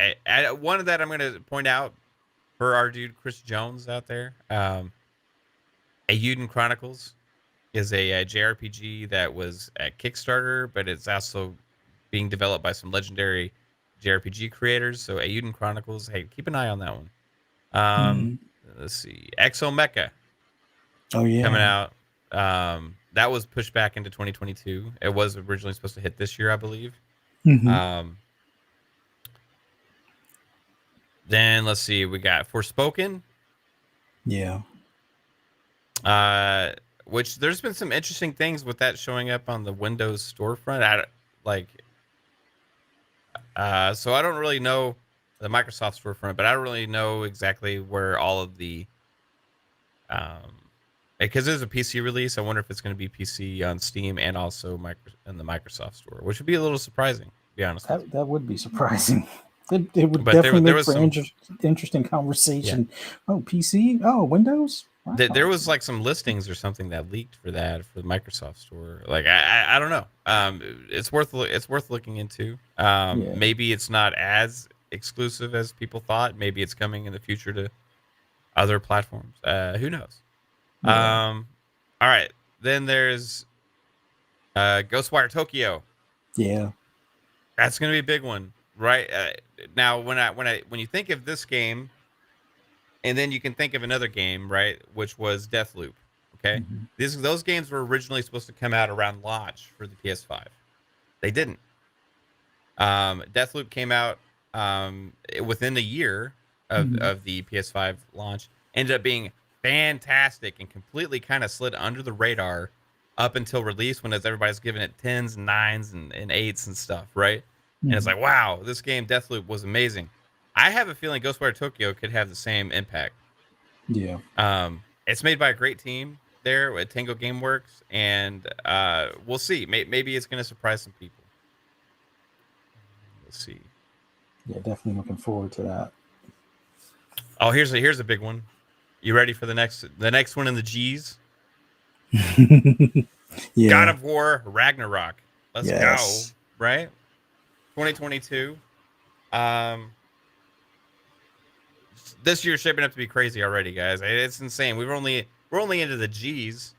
One that I'm going to point out for our dude Chris Jones out there. Eiyuden Chronicles is a JRPG that was at Kickstarter, but it's also being developed by some legendary JRPG creators. So Eiyuden Chronicles, hey, keep an eye on that one. Um, Hmm. let's see, Exomecha Oh coming yeah. out. That was pushed back into 2022. It was originally supposed to hit this year, I believe. Hmm. Um, then let's see, we got Forspoken. Yeah. Which there's been some interesting things with that showing up on the Windows storefront. Like, so I don't really know the Microsoft storefront, but I don't really know exactly where all of the, because there's a PC release. I wonder if it's going to be PC on Steam and also in the Microsoft store, which would be a little surprising, to be honest with you. That would be surprising. It would But definitely there make was for some, interesting yeah, conversation. Oh, PC. Oh, Windows. there Wow. was like some listings or something that leaked for that for the Microsoft store. Like I don't know. It's worth looking into. Yeah. Maybe it's not as exclusive as people thought. Maybe it's coming in the future to other platforms. Who knows? Yeah. All right. Then there's Ghostwire Tokyo. Yeah. That's gonna be a big one, right? Now when you think of this game, and then you can think of another game, right, which was Deathloop. Okay, Hmm. those games were originally supposed to come out around launch for the PS5. They didn't. Deathloop came out within a year of Hmm. the PS5 launch. Ended up being fantastic and completely kind of slid under the radar up until release when everybody's giving it 10s and 9s and 8s and stuff, right? And it's like, wow, this game Deathloop was amazing. I have a feeling Ghostwire Tokyo could have the same impact. Yeah. It's made by a great team there at Tango Gameworks, and we'll see. Maybe it's going to surprise some people. Let's see. Yeah, definitely looking forward to that. Oh, here's a big one. You ready for the next one in the G's? Yeah. God of War Ragnarok. Let's Yes. go. Right? 2022. This year's shaping up to be crazy already, guys. It's insane. We're only into the G's,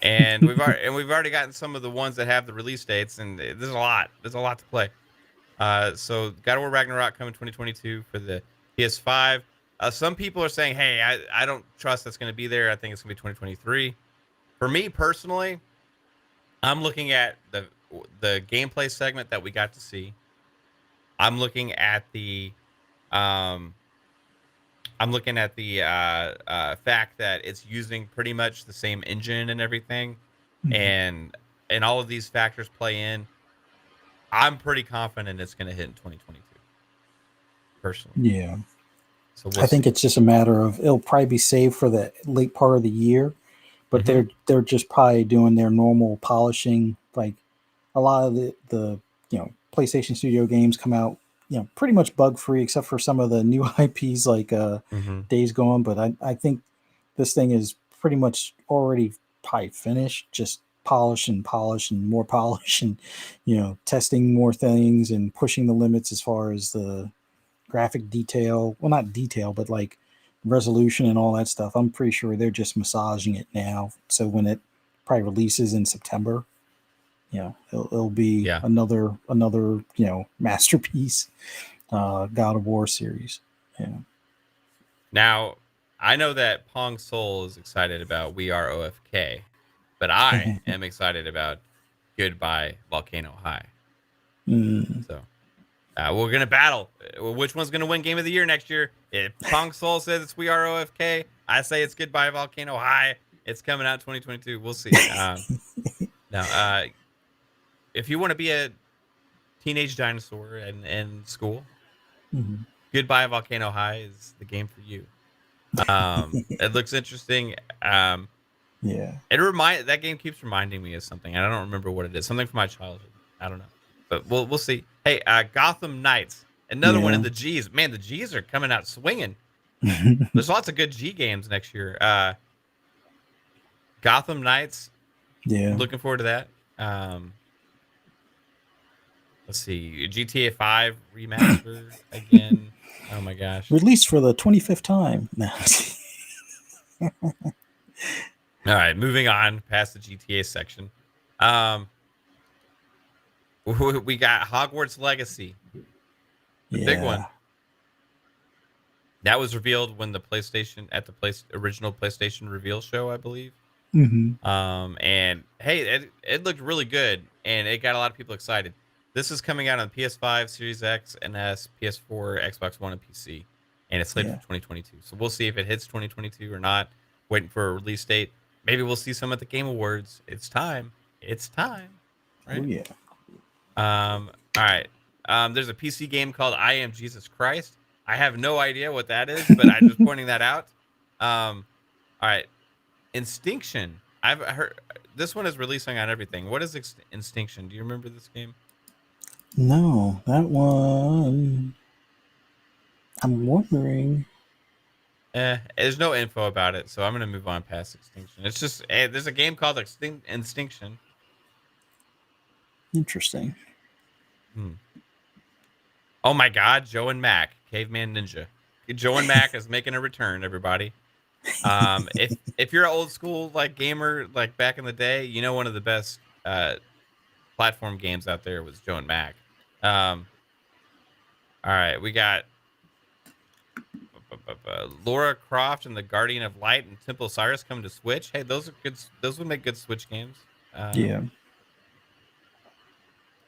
and we've already gotten some of the ones that have the release dates, and there's a lot. There's a lot to play. So God of War Ragnarok coming 2022 for the PS5. Some people are saying, hey, I don't trust that's going to be there. I think it's going to be 2023. For me personally, I'm looking at the gameplay segment that we got to see. I'm looking at the fact that it's using pretty much the same engine and everything, and all of these factors play in. I'm pretty confident it's going to hit in 2022. Personally, Yeah. So I think it's just a matter of it'll probably be saved for the late part of the year, but they're just probably doing their normal polishing. Like a lot of the PlayStation Studio games come out pretty much bug free except for some of the new IPs like Days Gone. But I think this thing is pretty much already probably finished. Just polish and more polish and testing more things and pushing the limits as far as the graphic detail. Well, not detail, but like resolution and all that stuff. I'm pretty sure they're just massaging it now. So when it probably releases in September, it'll be another masterpiece. God of War series. Yeah. Now, I know that Pong Soul is excited about We Are OFK, but I am excited about Goodbye Volcano High. So we're gonna battle. Which one's gonna win Game of the Year next year? If Pong Soul says it's We Are OFK, I say it's Goodbye Volcano High. It's coming out 2022. We'll see. Now, if you want to be a teenage dinosaur in school, Goodbye Volcano High is the game for you. It looks interesting. Yeah. That game keeps reminding me of something. I don't remember what it is. Something from my childhood. I don't know. But we'll see. Hey, Gotham Knights. Another one in the G's. Man, the G's are coming out swinging. There's lots of good G games next year. Gotham Knights. Yeah. Looking forward to that. Let's see. GTA 5 remaster again. Oh my gosh. Released for the 25th time. All right, moving on past the GTA section. We got Hogwarts Legacy. The big one. That was revealed when the original PlayStation reveal show, I believe. And hey, it looked really good, and it got a lot of people excited. This is coming out on PS5, Series X and S, PS4, Xbox One, and PC, and it's slated for 2022. So we'll see if it hits 2022 or not. Waiting for a release date. Maybe we'll see some at the Game Awards. It's time. It's time. Right? Oh yeah. All right. There's a PC game called I Am Jesus Christ. I have no idea what that is, but I'm just pointing that out. All right. Instinction. I've heard this one is releasing on everything. What is Instinction? Do you remember this game? No, that one. I'm wondering. There's no info about it, so I'm gonna move on past Extinction. It's just there's a game called Instinction. Interesting. Oh my God, Joe and Mac, Caveman Ninja. Joe and Mac is making a return, everybody. If you're an old school like gamer, like back in the day, one of the best platform games out there was Joe and Mac. All right, we got Lara Croft and the Guardian of Light and Temple Osiris coming to Switch. Hey, those are good. Those would make good Switch games. Yeah.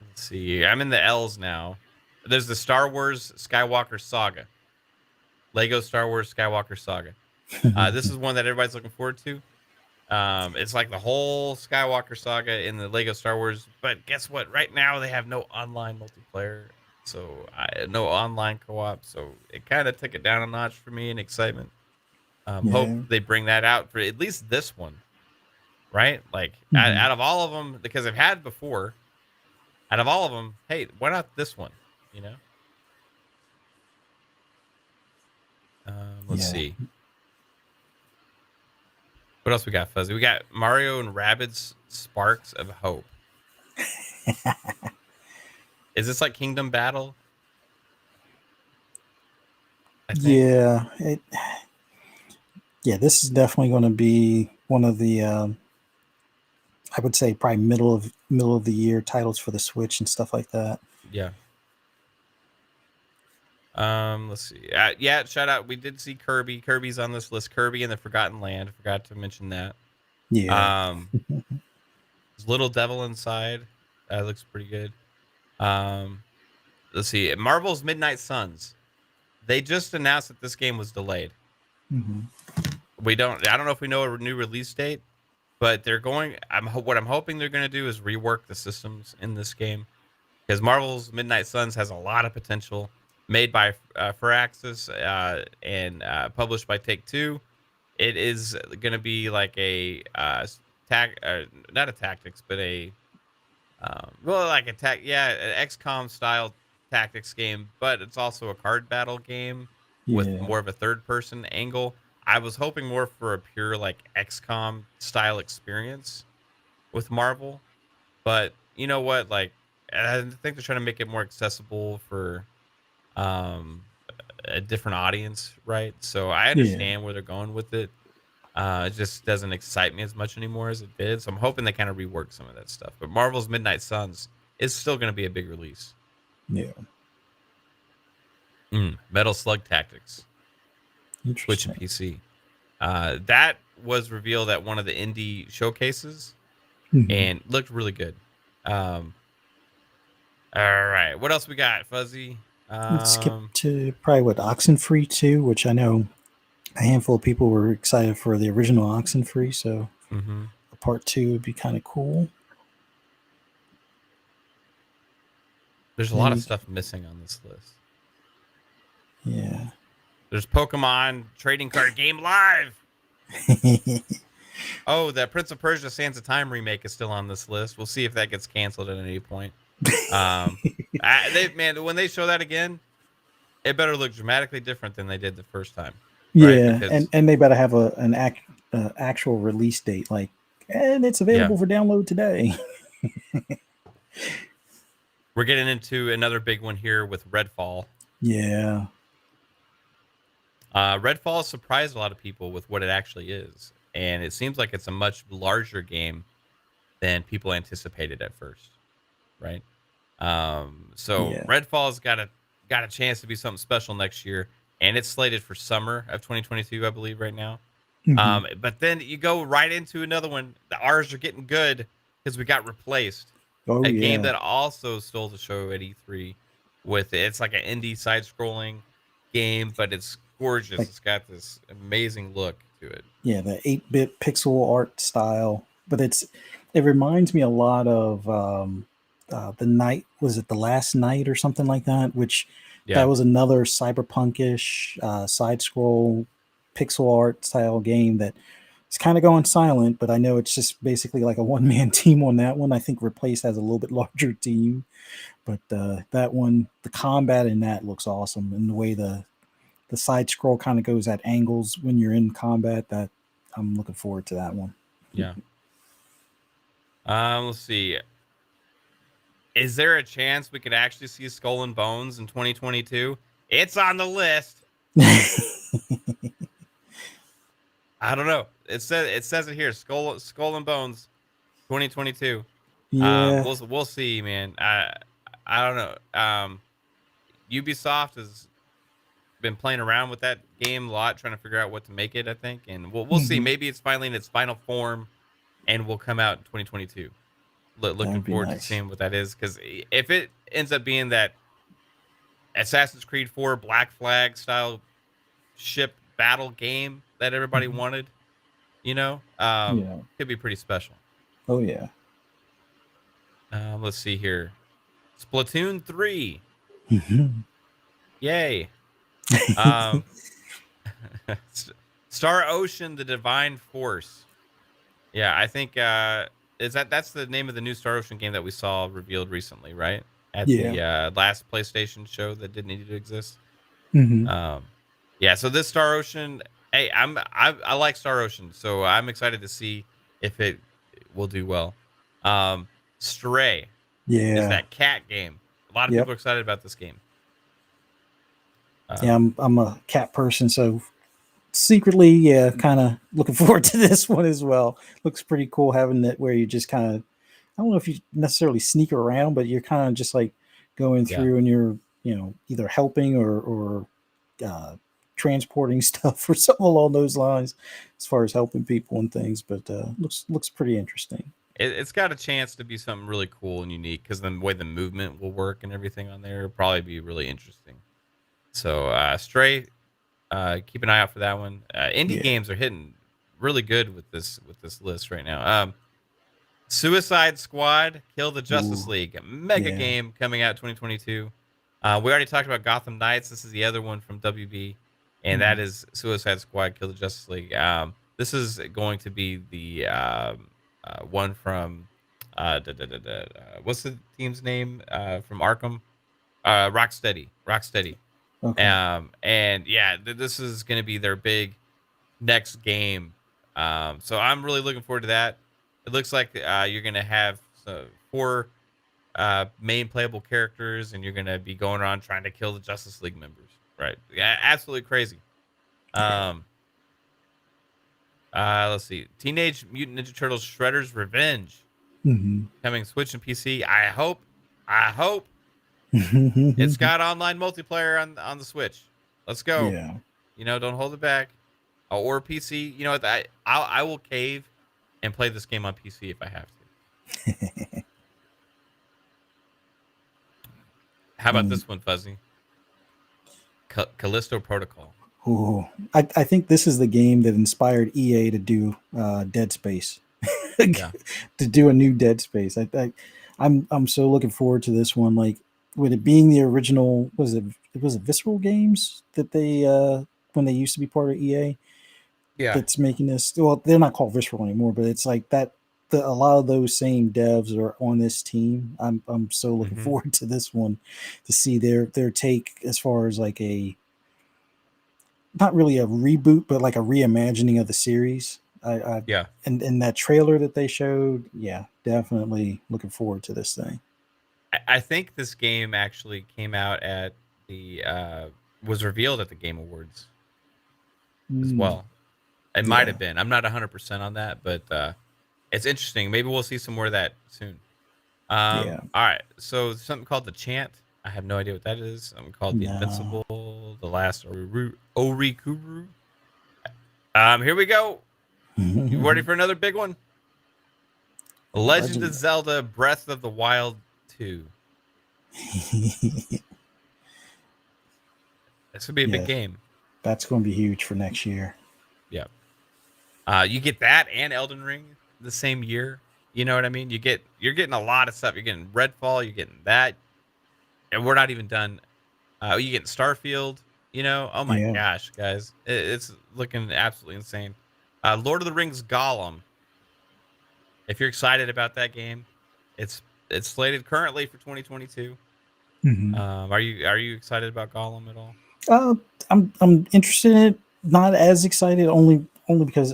Let's see. I'm in the L's now. There's the Star Wars Skywalker Saga. Lego Star Wars Skywalker Saga. This is one that everybody's looking forward to. It's like the whole Skywalker saga in the Lego Star Wars, but guess what? Right now they have no online multiplayer, so no online co-op. So it kind of took it down a notch for me in excitement. Hope Yeah. they bring that out for at least this one, right? Like Mhm. out of all of them, because I've had before, out of all of them, hey, why not this one? You know. Let's Yeah. see. What else we got, Fuzzy? We got Mario and Rabbids Sparks of Hope. Is this like Kingdom Battle? I think. Yeah. Yeah. This is definitely going to be one of the I would say probably middle of the year titles for the Switch and stuff like that. Yeah. Let's see. Yeah, shout out. We did see Kirby. Kirby's on this list. Kirby and the Forgotten Land. I forgot to mention that. Yeah. There's Little Devil Inside. That looks pretty good. Um, let's see. Marvel's Midnight Suns. They just announced that this game was delayed. Hmm. I don't know if we know a new release date, but they're going. What I'm hoping they're going to do is rework the systems in this game, because Marvel's Midnight Suns has a lot of potential. Made by Firaxis and published by Take Two. It is going to be like a not a tactics, but a like an XCOM style tactics game, but it's also a card battle game with Yeah. more of a third person angle. I was hoping more for a pure like XCOM style experience with Marvel, but you know what? Like, I think they're trying to make it more accessible for um a different audience, right? So I Yeah. understand where they're going with it. It just doesn't excite me as much anymore as it did. So I'm hoping they kind of rework some of that stuff. But Marvel's Midnight Suns is still going to be a big release. Yeah. Metal Slug Tactics, Switch and Interesting. PC. That was revealed at one of the indie showcases Hmm. and looked really good. Um, all right, what else we got, Fuzzy? Let's skip to probably what Oxenfree 2, which I know a handful of people were excited for the original Oxenfree, so Mm-hmm. a part 2 would be kind of cool. There's a lot Then of you, stuff missing on this list. yeah. There's Pokemon Trading Card Game Live. Oh, that Prince of Persia Sands of Time remake is still on this list. We'll see if that gets canceled at any point. When they show that again, it better look dramatically different than they did the first time, right? Yeah, Because and they better have actual release date, like, and it's yeah, available for download today. we're getting into another big one here with Redfall. Yeah. Redfall surprised a lot of people with what it actually is, and it seems like it's a much larger game than people anticipated at first, right? So Yeah. Redfall's got a chance to be something special next year, and it's slated for summer of 2022, I believe, right now. Hmm. But then you go right into another one. The R's are getting good because we got replaced. Oh A game yeah. that also stole the show at E3 with it's like an indie side-scrolling game, but it's gorgeous. Like, It's got this amazing look to it. yeah, the 8-bit pixel art style, but it reminds me a lot of the night, was it the last night or something like that, which that Yeah, was another cyberpunkish side scroll pixel art style game that it's kind of going silent, but I know it's just basically like a one man team on that one. I think Replace has a little bit larger team, but that one, the combat in that looks awesome, and the way the side scroll kind of goes at angles when you're in combat. That I'm looking forward to that one. yeah. Let's see. Is there a chance we could actually see Skull and Bones in 2022? It's on the list. I don't know. It says it here. Skull and Bones, 2022. Yeah. We'll see, man. I don't know. Ubisoft has been playing around with that game a lot, trying to figure out what to make it. I think, and we'll see. Hmm. Maybe it's finally in its final form, and will come out in 2022. That Looking would be forward to nice. seeing what that is, because if it ends up being that Assassin's Creed 4 Black Flag style ship battle game that everybody wanted. You know, Yeah. could be pretty special. Oh yeah. Let's see here. Splatoon 3. Yay. Um, Star Ocean: The Divine Force. Yeah, I think that's the name of the new Star Ocean game that we saw revealed recently, right? At the last PlayStation show that didn't need to exist. Um, yeah, so this Star Ocean, hey, I like Star Ocean, so I'm excited to see if it will do well. Stray is Yeah. that cat game. A lot of Yep. people are excited about this game. Yeah, I'm a cat person, so secretly, yeah, kind of looking forward to this one as well. Looks pretty cool having it where you just kind of, I don't know if you necessarily sneak around, but you're kind of just like going Yeah. through and you're, either helping or transporting stuff or something along those lines as far as helping people and things. But looks pretty interesting. It's got a chance to be something really cool and unique because the way the movement will work and everything on there will probably be really interesting. So Stray, keep an eye out for that one. Indie Yeah. games are hitting really good with this list right now. Suicide Squad, Kill the Justice Ooh, League, a mega yeah. game coming out 2022. We already talked about Gotham Knights. This is the other one from WB, and that is Suicide Squad, Kill the Justice League. This is going to be the one from what's the team's name from Arkham? Rocksteady. Rocksteady. Okay. And yeah, this is going to be their big next game. So I'm really looking forward to that. It looks like you're going to have 4 main playable characters, and you're going to be going around trying to kill the Justice League members. Right? Yeah, absolutely crazy. Yeah. Um, let's see. Teenage Mutant Ninja Turtles: Shredder's Revenge coming Switch and PC. I hope it's got online multiplayer on the Switch. Let's go. Yeah. Don't hold it back. Or PC. You know what? I will cave and play this game on PC if I have to. How about And this one, Fuzzy? Callisto Protocol. ooh, I think this is the game that inspired EA to do Dead Space, Yeah. to do a new Dead Space. I'm so looking forward to this one. Like with it being the original, was it Visceral Games that they when they used to be part of EA Yeah. that's making this. Well, they're not called Visceral anymore, but it's like that. A lot of those same devs are on this team. I'm so looking forward to this one to see their take as far as like a not really a reboot, but like a reimagining of the series. Yeah. And that trailer that they showed, yeah, definitely looking forward to this thing. I think this game actually came out at the was revealed at the Game Awards as well. It might Yeah, have been. I'm not 100% on that, but it's interesting. Maybe we'll see some more of that soon. yeah, All right. So something called the Chant. I have no idea what that is. Something called the no. Invincible, the Last Orikuru. Here we go. You ready for another big one? Legend of Legend. Zelda: Breath of the Wild 2. This would be a big Yeah, game. that's going to be huge for next year. Yeah. You get that and Elden Ring the same year. You know what I mean? You're getting a lot of stuff. You're getting Redfall. You're getting that, and we're not even done. You getting Starfield. Oh my Yeah. gosh, guys, it's looking absolutely insane. Lord of the Rings Gollum. If you're excited about that game, it's slated currently for 2022. Are you excited about Gollum at all? Uh, I'm interested in it. Not as excited, only because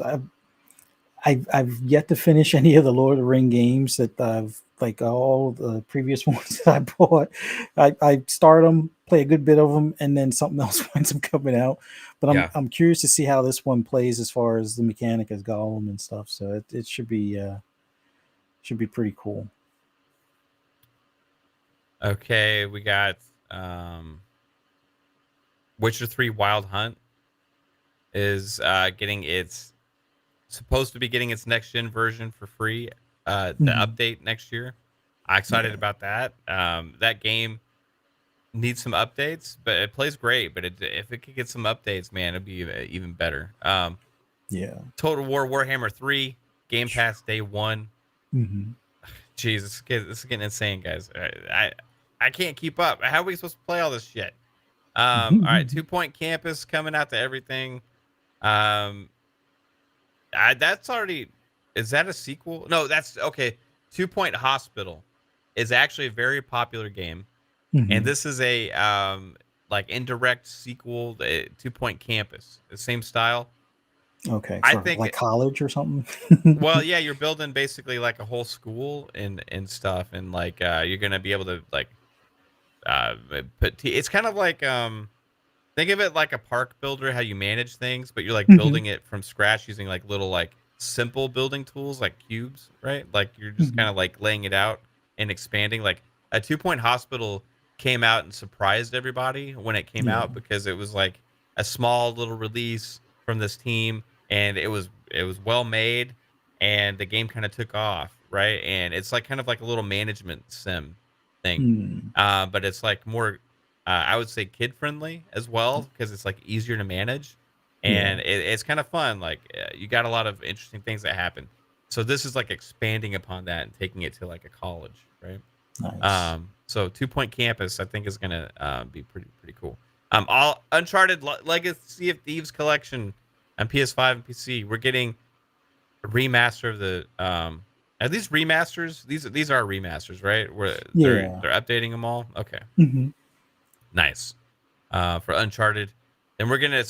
I've yet to finish any of the Lord of the Ring games that I've like all the previous ones that I bought. I start them, play a good bit of them, and then something else winds up coming out. But Yeah. I'm curious to see how this one plays as far as the mechanic as Gollum and stuff. So it should be pretty cool. Okay, we got Witcher 3 Wild Hunt is getting its supposed to be getting its next gen version for free. The update next year. I'm excited Yeah. about that. That game needs some updates, but it plays great. But if it could get some updates, man, it'd be even better. Yeah. Total War Warhammer 3 Game Pass day one. Mm-hmm. Jeez, this is getting insane, guys. I can't keep up. How are we supposed to play all this shit? All right, 2 Point Campus coming out to everything. Um, that's already. Is that a sequel? No, that's okay. 2 Point Hospital is actually a very popular game, and this is a like indirect sequel. 2 Point Campus, the same style. Okay, I for think. like college or something. Well, yeah, you're building basically like a whole school and stuff, and like you're gonna be able to like it's kind of like think of it like a park builder, how you manage things, but you're like Mhm, building it from scratch using like little like simple building tools like cubes, right? Like you're just kind mhm. of like laying it out and expanding. Like a 2 Point Hospital came out and surprised everybody when it came Yeah. out because it was like a small little release from this team, and it was well made, and the game kind of took off, right? And it's like kind of like a little management sim thing, Mm, but it's like more I would say kid friendly as well because it's like easier to manage, and yeah. it's kind of fun. Like you got a lot of interesting things that happen. So this is like expanding upon that and taking it to like a college, right? Nice. So 2 Point Campus, I think, is gonna be pretty cool. All Uncharted Legacy of Thieves collection on PS5 and PC. We're getting a remaster of the are these remasters? These are remasters, right? Where Yeah. they're updating them all. Okay, Mhm. nice. For Uncharted. Then we're gonna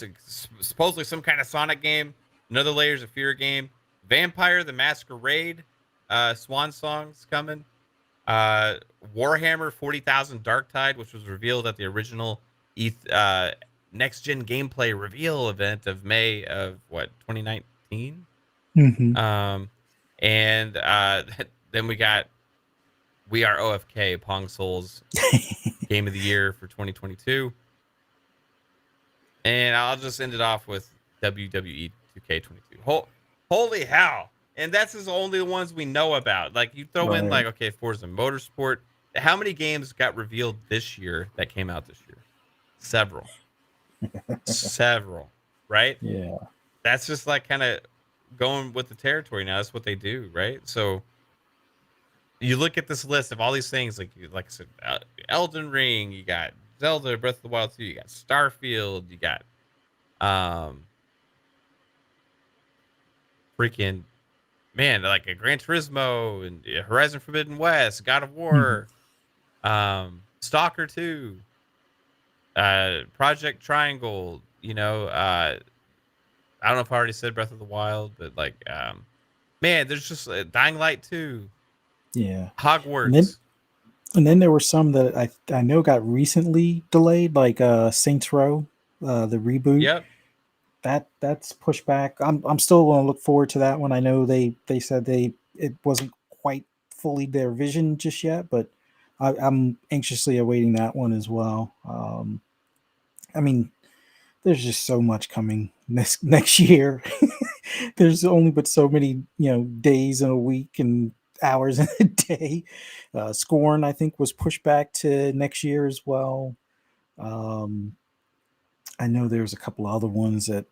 supposedly some kind of Sonic game, another Layers of Fear game, Vampire the Masquerade, Swan Song's coming. Uh, Warhammer 40,000 Darktide, which was revealed at the original next gen gameplay reveal event of May of what 2019. Mhm. Um, and then we got We Are OFK, Pong Soul's Game of the Year for 2022. And I'll just end it off with WWE 2K22. Holy hell. And that's just only the ones we know about. Like you throw in Right. like, okay, Forza Motorsport. How many games got revealed this year that came out this year? Several. Several. Right? Yeah. That's just like kind of going with the territory now. That's what they do, right? So you look at this list of all these things, like I said, Elden Ring, you got Zelda, Breath of the Wild 2, you got Starfield, you got um freaking man, like a Gran Turismo and Horizon Forbidden West, God of Mhm. War, Stalker 2, Project Triangle, I don't know if I already said Breath of the Wild, but like man, there's just Dying Light 2, Yeah. And then Hogwarts. and then there were some that I know got recently delayed, like Saints Row, the reboot. Yep. That's pushed back. I'm still going to look forward to that one. I know they said it wasn't quite fully their vision just yet, but I'm anxiously awaiting that one as well. I mean, there's just so much coming next year. There's only but so many days in a week and hours in a day. Scorn, I think, was pushed back to next year as well. Um, I know there's a couple other ones that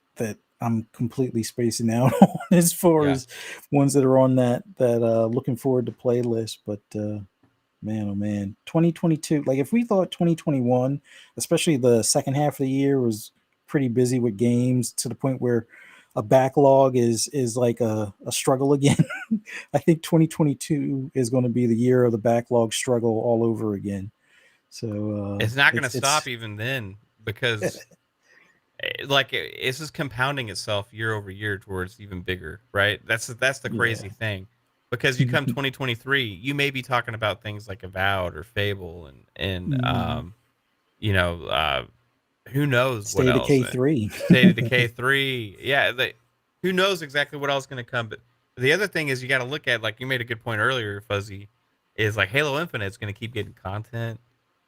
I'm completely spacing out on as far Yeah. as ones that are on that looking forward to playlist. But man, oh man, 2022. Like if we thought 2021, especially the second half of the year, was pretty busy with games to the point where a backlog is like a struggle again. I think 2022 is going to be the year of the backlog struggle all over again. So It's not going to stop it's even then because it's just compounding itself year over year towards even bigger, right? That's the crazy yeah. thing. Because you come 2023, you may be talking about things like Avowed or Fable and Mhm. you know, uh who knows what State of else? K3. State of Decay 3. Yeah, who knows exactly what else is going to come, but the other thing is you got to look at, like you made a good point earlier, Fuzzy, is like Halo Infinite is going to keep getting content.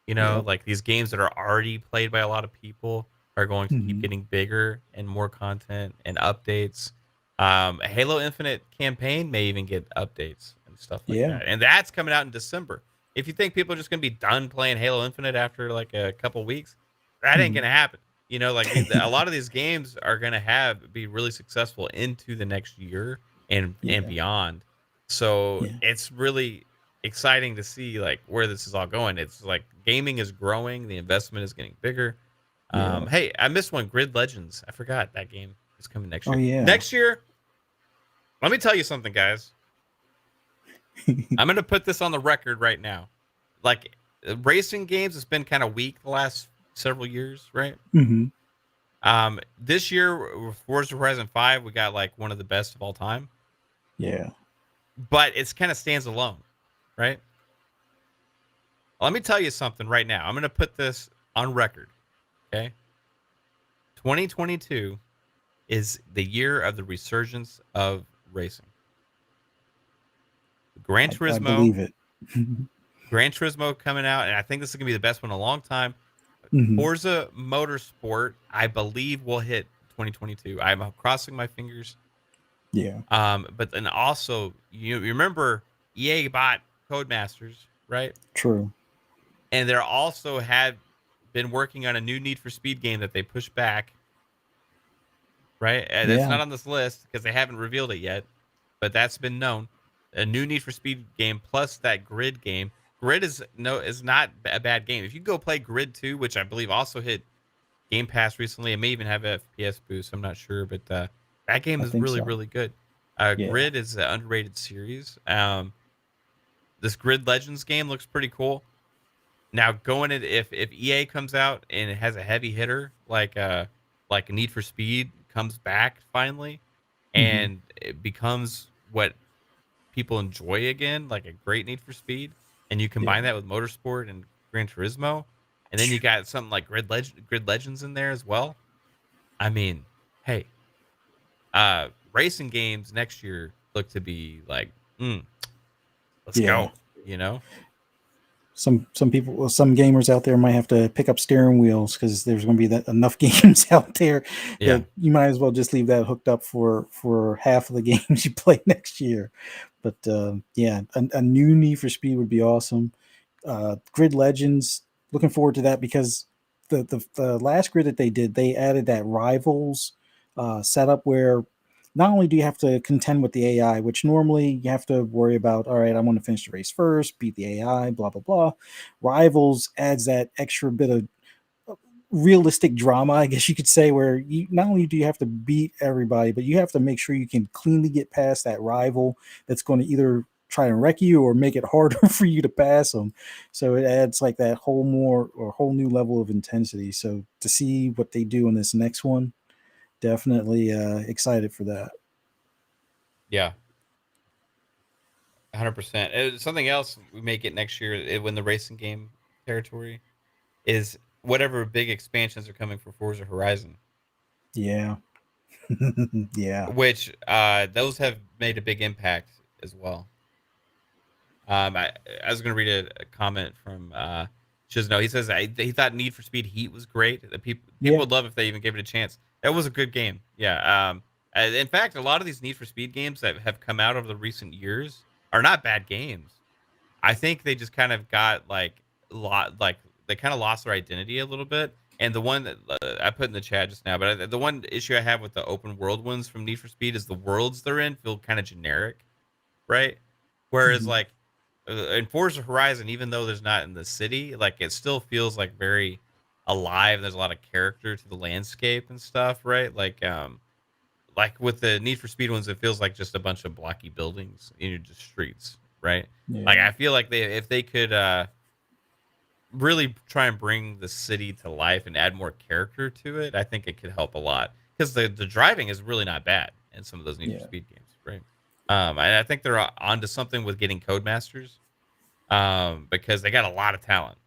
Yep. Like these games that are already played by a lot of people are going to keep Mhm. getting bigger and more content and updates. A Halo Infinite campaign may even get updates and stuff like Yeah. that. And that's coming out in December. if you think people are just gonna be done playing Halo Infinite after like a couple weeks, that ain't gonna happen. You know, like a lot of these games are gonna be really successful into the next year and Yeah. beyond. So Yeah. it's really exciting to see like where this is all going. It's like gaming is growing, the investment is getting bigger. Yeah. Hey, I missed one. Grid Legends. I forgot that game is coming next Oh year. yeah. Next year, let me tell you something, guys. I'm gonna put this on the record right now. Like racing games has been kind of weak the last several years, right? hmm This year, Forza Horizon 5, we got like one of the best of all time, Yeah. but it's kind of stands alone, right? Let me tell you something right now. I'm gonna put this on record. Okay, 2022 is the year of the resurgence of racing. Gran I Turismo, believe it. Gran Turismo coming out, and I think this is gonna be the best one in a long time. hmm Forza Motorsport, I believe, will hit 2022. I'm crossing my fingers. Yeah. But then also, you remember EA bought Codemasters, right? True. And they're also had been working on a new Need for Speed game that they pushed back, right? And it's Yeah. not on this list because they haven't revealed it yet, but that's been known. A new Need for Speed game plus that Grid game. Grid is not a bad game. If you go play Grid 2, which I believe also hit Game Pass recently, it may even have a FPS boost. I'm not sure, but that game I is think really, so. really good. Yeah. Grid is an underrated series. This Grid Legends game looks pretty cool. Now, going in, if EA comes out and it has a heavy hitter like Need for Speed comes back finally, hmm and it becomes what people enjoy again, like a great Need for Speed, and you Yeah. combine that with Motorsport and Gran Turismo, and then you got something like Grid Legends in there as well. I mean, hey, racing games next year look to be like, let's Yeah. go. You know? Some people, well, some gamers out there might have to pick up steering wheels because there's going to be enough games out there Yeah. that you might as well just leave that hooked up for half of the games you play next year. But yeah, a new Need for Speed would be awesome. Grid Legends, looking forward to that because the last grid that they did, they added that rivals setup where not only do you have to contend with the AI, which normally you have to worry about, all right, I want to finish the race first, beat the AI, blah, blah, blah. Rivals adds that extra bit of realistic drama, I guess you could say, where you not only do you have to beat everybody, but you have to make sure you can cleanly get past that rival that's going to either try and wreck you or make it harder for you to pass them. So it adds like that whole new level of intensity. So to see what they do in this next one, definitely excited for that. Yeah. 100%. Something else we may get next year when the racing game territory is whatever big expansions are coming for Forza Horizon, Yeah. Yeah. which those have made a big impact as well. I was going to read a comment from Chizno. He says he thought Need for Speed Heat was great. The people Yeah. would love if they even gave it a chance. That was a good game. Yeah. In fact, a lot of these Need for Speed games that have come out over the recent years are not bad games. I think they just kind of got like they kind of lost their identity a little bit. And the one that I put in the chat just now, but the one issue I have with the open world ones from Need for Speed is the worlds they're in feel kind of generic, right? Whereas Mhm. like in Forza Horizon, even though there's not in the city, like it still feels like very alive. There's a lot of character to the landscape and stuff, right? Like with the Need for Speed ones, it feels like just a bunch of blocky buildings in just streets, right? Like Yeah. I feel like if they could really try and bring the city to life and add more character to it, I think it could help a lot because the driving is really not bad in some of those Need for Yeah. Speed games, right? And I think they're onto something with getting Codemasters because they got a lot of talent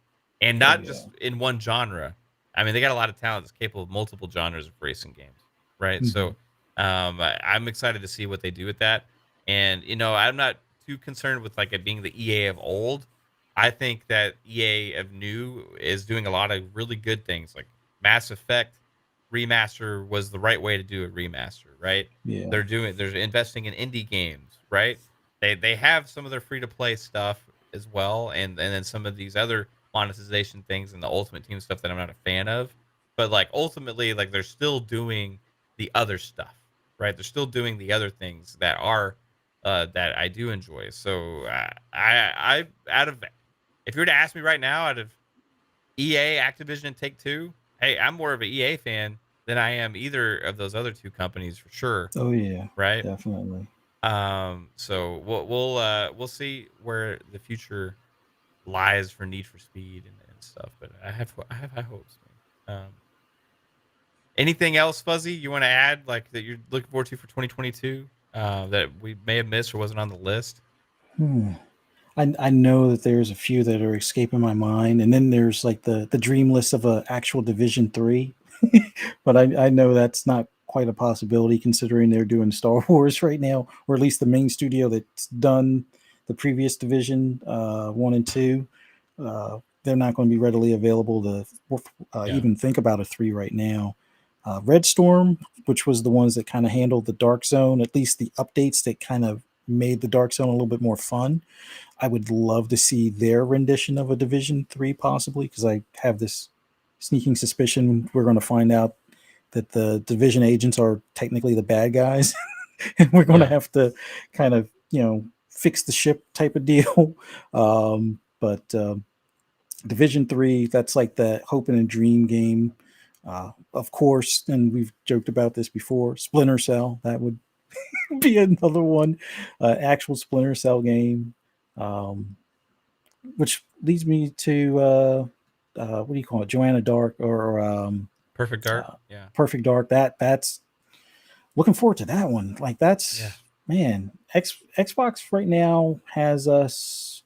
and Oh not yeah. just in one genre. I mean, they got a lot of talent that's capable of multiple genres of racing games, right? So Mhm. I'm excited to see what they do with that. And I'm not too concerned with like it being the EA of old. I think that EA of new is doing a lot of really good things. Like Mass Effect remaster was the right way to do a remaster, right? Yeah. They're investing in indie games, right? They have some of their free to play stuff as well, and then some of these other monetization things and the Ultimate Team stuff that I'm not a fan of. But like ultimately, like they're still doing the other stuff, right? They're still doing the other things that are that I do enjoy. So I out of if you were to ask me right now, out of EA, Activision, and Take Two, hey, I'm more of an EA fan than I am either of those other two companies for sure, Oh yeah, right? definitely. So we'll see where the future lies for Need for Speed and stuff. But I have high hopes, man. Anything else, Fuzzy, you want to add, like that you're looking forward to for 2022 that we may have missed or wasn't on the list? I know that there's a few that are escaping my mind, and then there's like the dream list of a actual Division 3, but I know that's not quite a possibility considering they're doing Star Wars right now, or at least the main studio that's done the previous Division 1 and 2. They're not going to be readily available to Yeah, even think about a 3 right now. Red Storm, which was the ones that kind of handled the Dark Zone, at least the updates that kind of made the Dark Zone a little bit more fun. I would love to see their rendition of a Division 3 possibly, because I have this sneaking suspicion we're going to find out that the Division agents are technically the bad guys, and we're going to yeah, have to kind of fix the ship type of deal. But Division 3, that's like the hope and a dream game. Of course, and we've joked about this before, Splinter Cell, that would be another one, actual Splinter Cell game. Um, which leads me to what do you call it, Joanna Dark, or Perfect Dark. uh, Yeah, Perfect Dark. That's looking forward to that one. Like yeah, that's, man, Xbox right now has us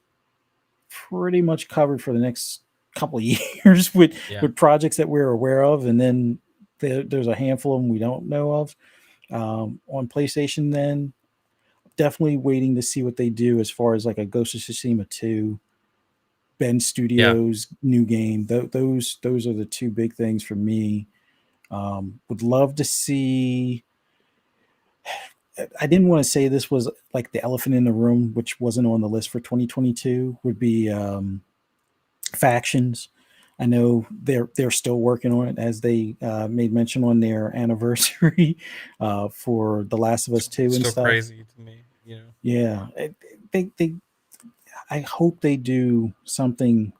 pretty much covered for the next couple of years yeah, with projects that we're aware of, and then there's a handful of them we don't know of. On PlayStation, then definitely waiting to see what they do as far as like a Ghost of Tsushima 2, Ben yeah, Studios new game. Those are the two big things for me. Would love to see. I didn't want to say this was like the elephant in the room, which wasn't on the list for 2022. Would be factions. I know they're still working on it, as they made mention on their anniversary for The Last of Us 2 and still stuff. crazy to me, you know. Yeah, they I hope they do something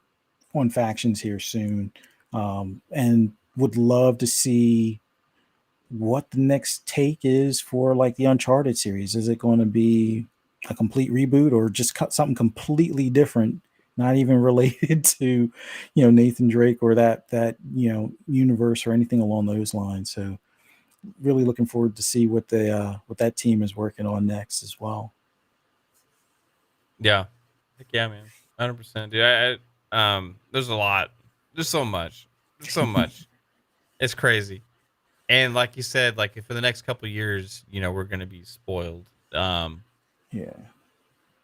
on factions here soon, and would love to see what the next take is for like the Uncharted series. Is it going to be a complete reboot, or just something completely different, not even related to Nathan Drake or that universe or anything along those lines? So really looking forward to see what that team is working on next as well. Yeah, heck yeah, man, 100%, dude. There's a lot. There's so much. There's so much. It's crazy. And like you said, like for the next couple of years, we're gonna be spoiled. Yeah.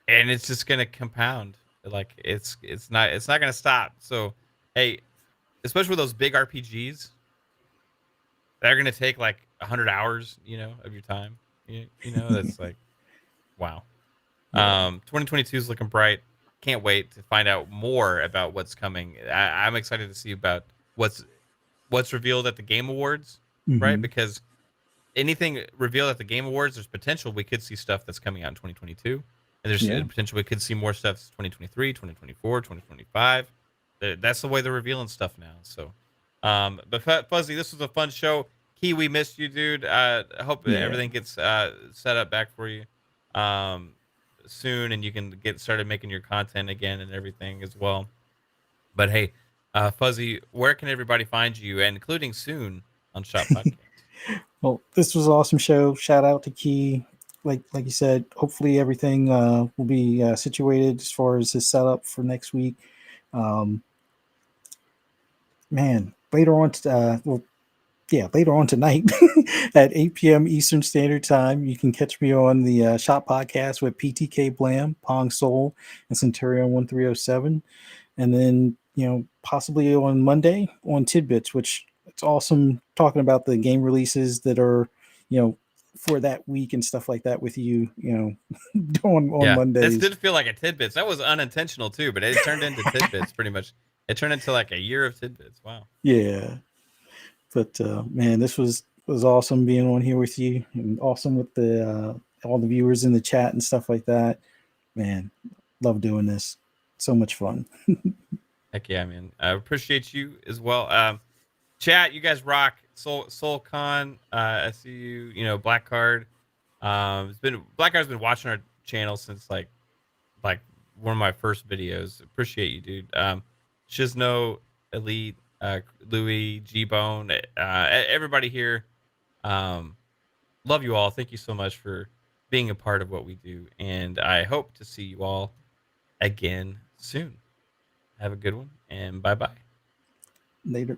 And it's just gonna compound. Like it's not gonna stop. So hey, especially with those big RPGs, they're gonna take like 100 hours, of your time. That's like wow. Yeah. 2022 is looking bright. Can't wait to find out more about what's coming. I'm excited to see about what's revealed at the Game Awards, right? Hmm. Because anything revealed at the Game Awards, there's potential we could see stuff that's coming out in 2022. And there's Yeah. potential we could see more stuff 2023, 2024, 2025. That's the way they're revealing stuff now. So, but Fuzzy, this was a fun show. Key, we missed you, dude. I hope Yeah. everything gets set up back for you um, soon, and you can get started making your content again and everything as well. But hey, Fuzzy, where can everybody find you, and including soon on Shop Podcast? Well, this was an awesome show. Shout out to Key. Like you said, hopefully everything will be situated as far as his setup for next week. Um, Man, later on, later on tonight at 8 p.m. Eastern Standard Time, you can catch me on the Shop Podcast with PTK Blam, Pong Soul, and Centurion 1307. And then, possibly on Monday on Tidbits, which it's awesome talking about the game releases that are, you know, for that week and stuff like that with you, on Yeah, this Mondays. did feel like a tidbits. That was unintentional too, but it turned into tidbits pretty much. It turned into like a year of tidbits. Wow. Yeah. But man, this was awesome being on here with you, and awesome with the all the viewers in the chat and stuff like that. Man, love doing this. So much fun. Heck yeah, man. I appreciate you as well. Chat, you guys rock. SoulCon. I see you. You know, Black Card. Black Card's been watching our channel since like one of my first videos. Appreciate you, dude. Shizno, Elite, Louis, gbone, everybody here. Love you all. Thank you so much for being a part of what we do, and I hope to see you all again soon. Have a good one, and bye-bye. Later.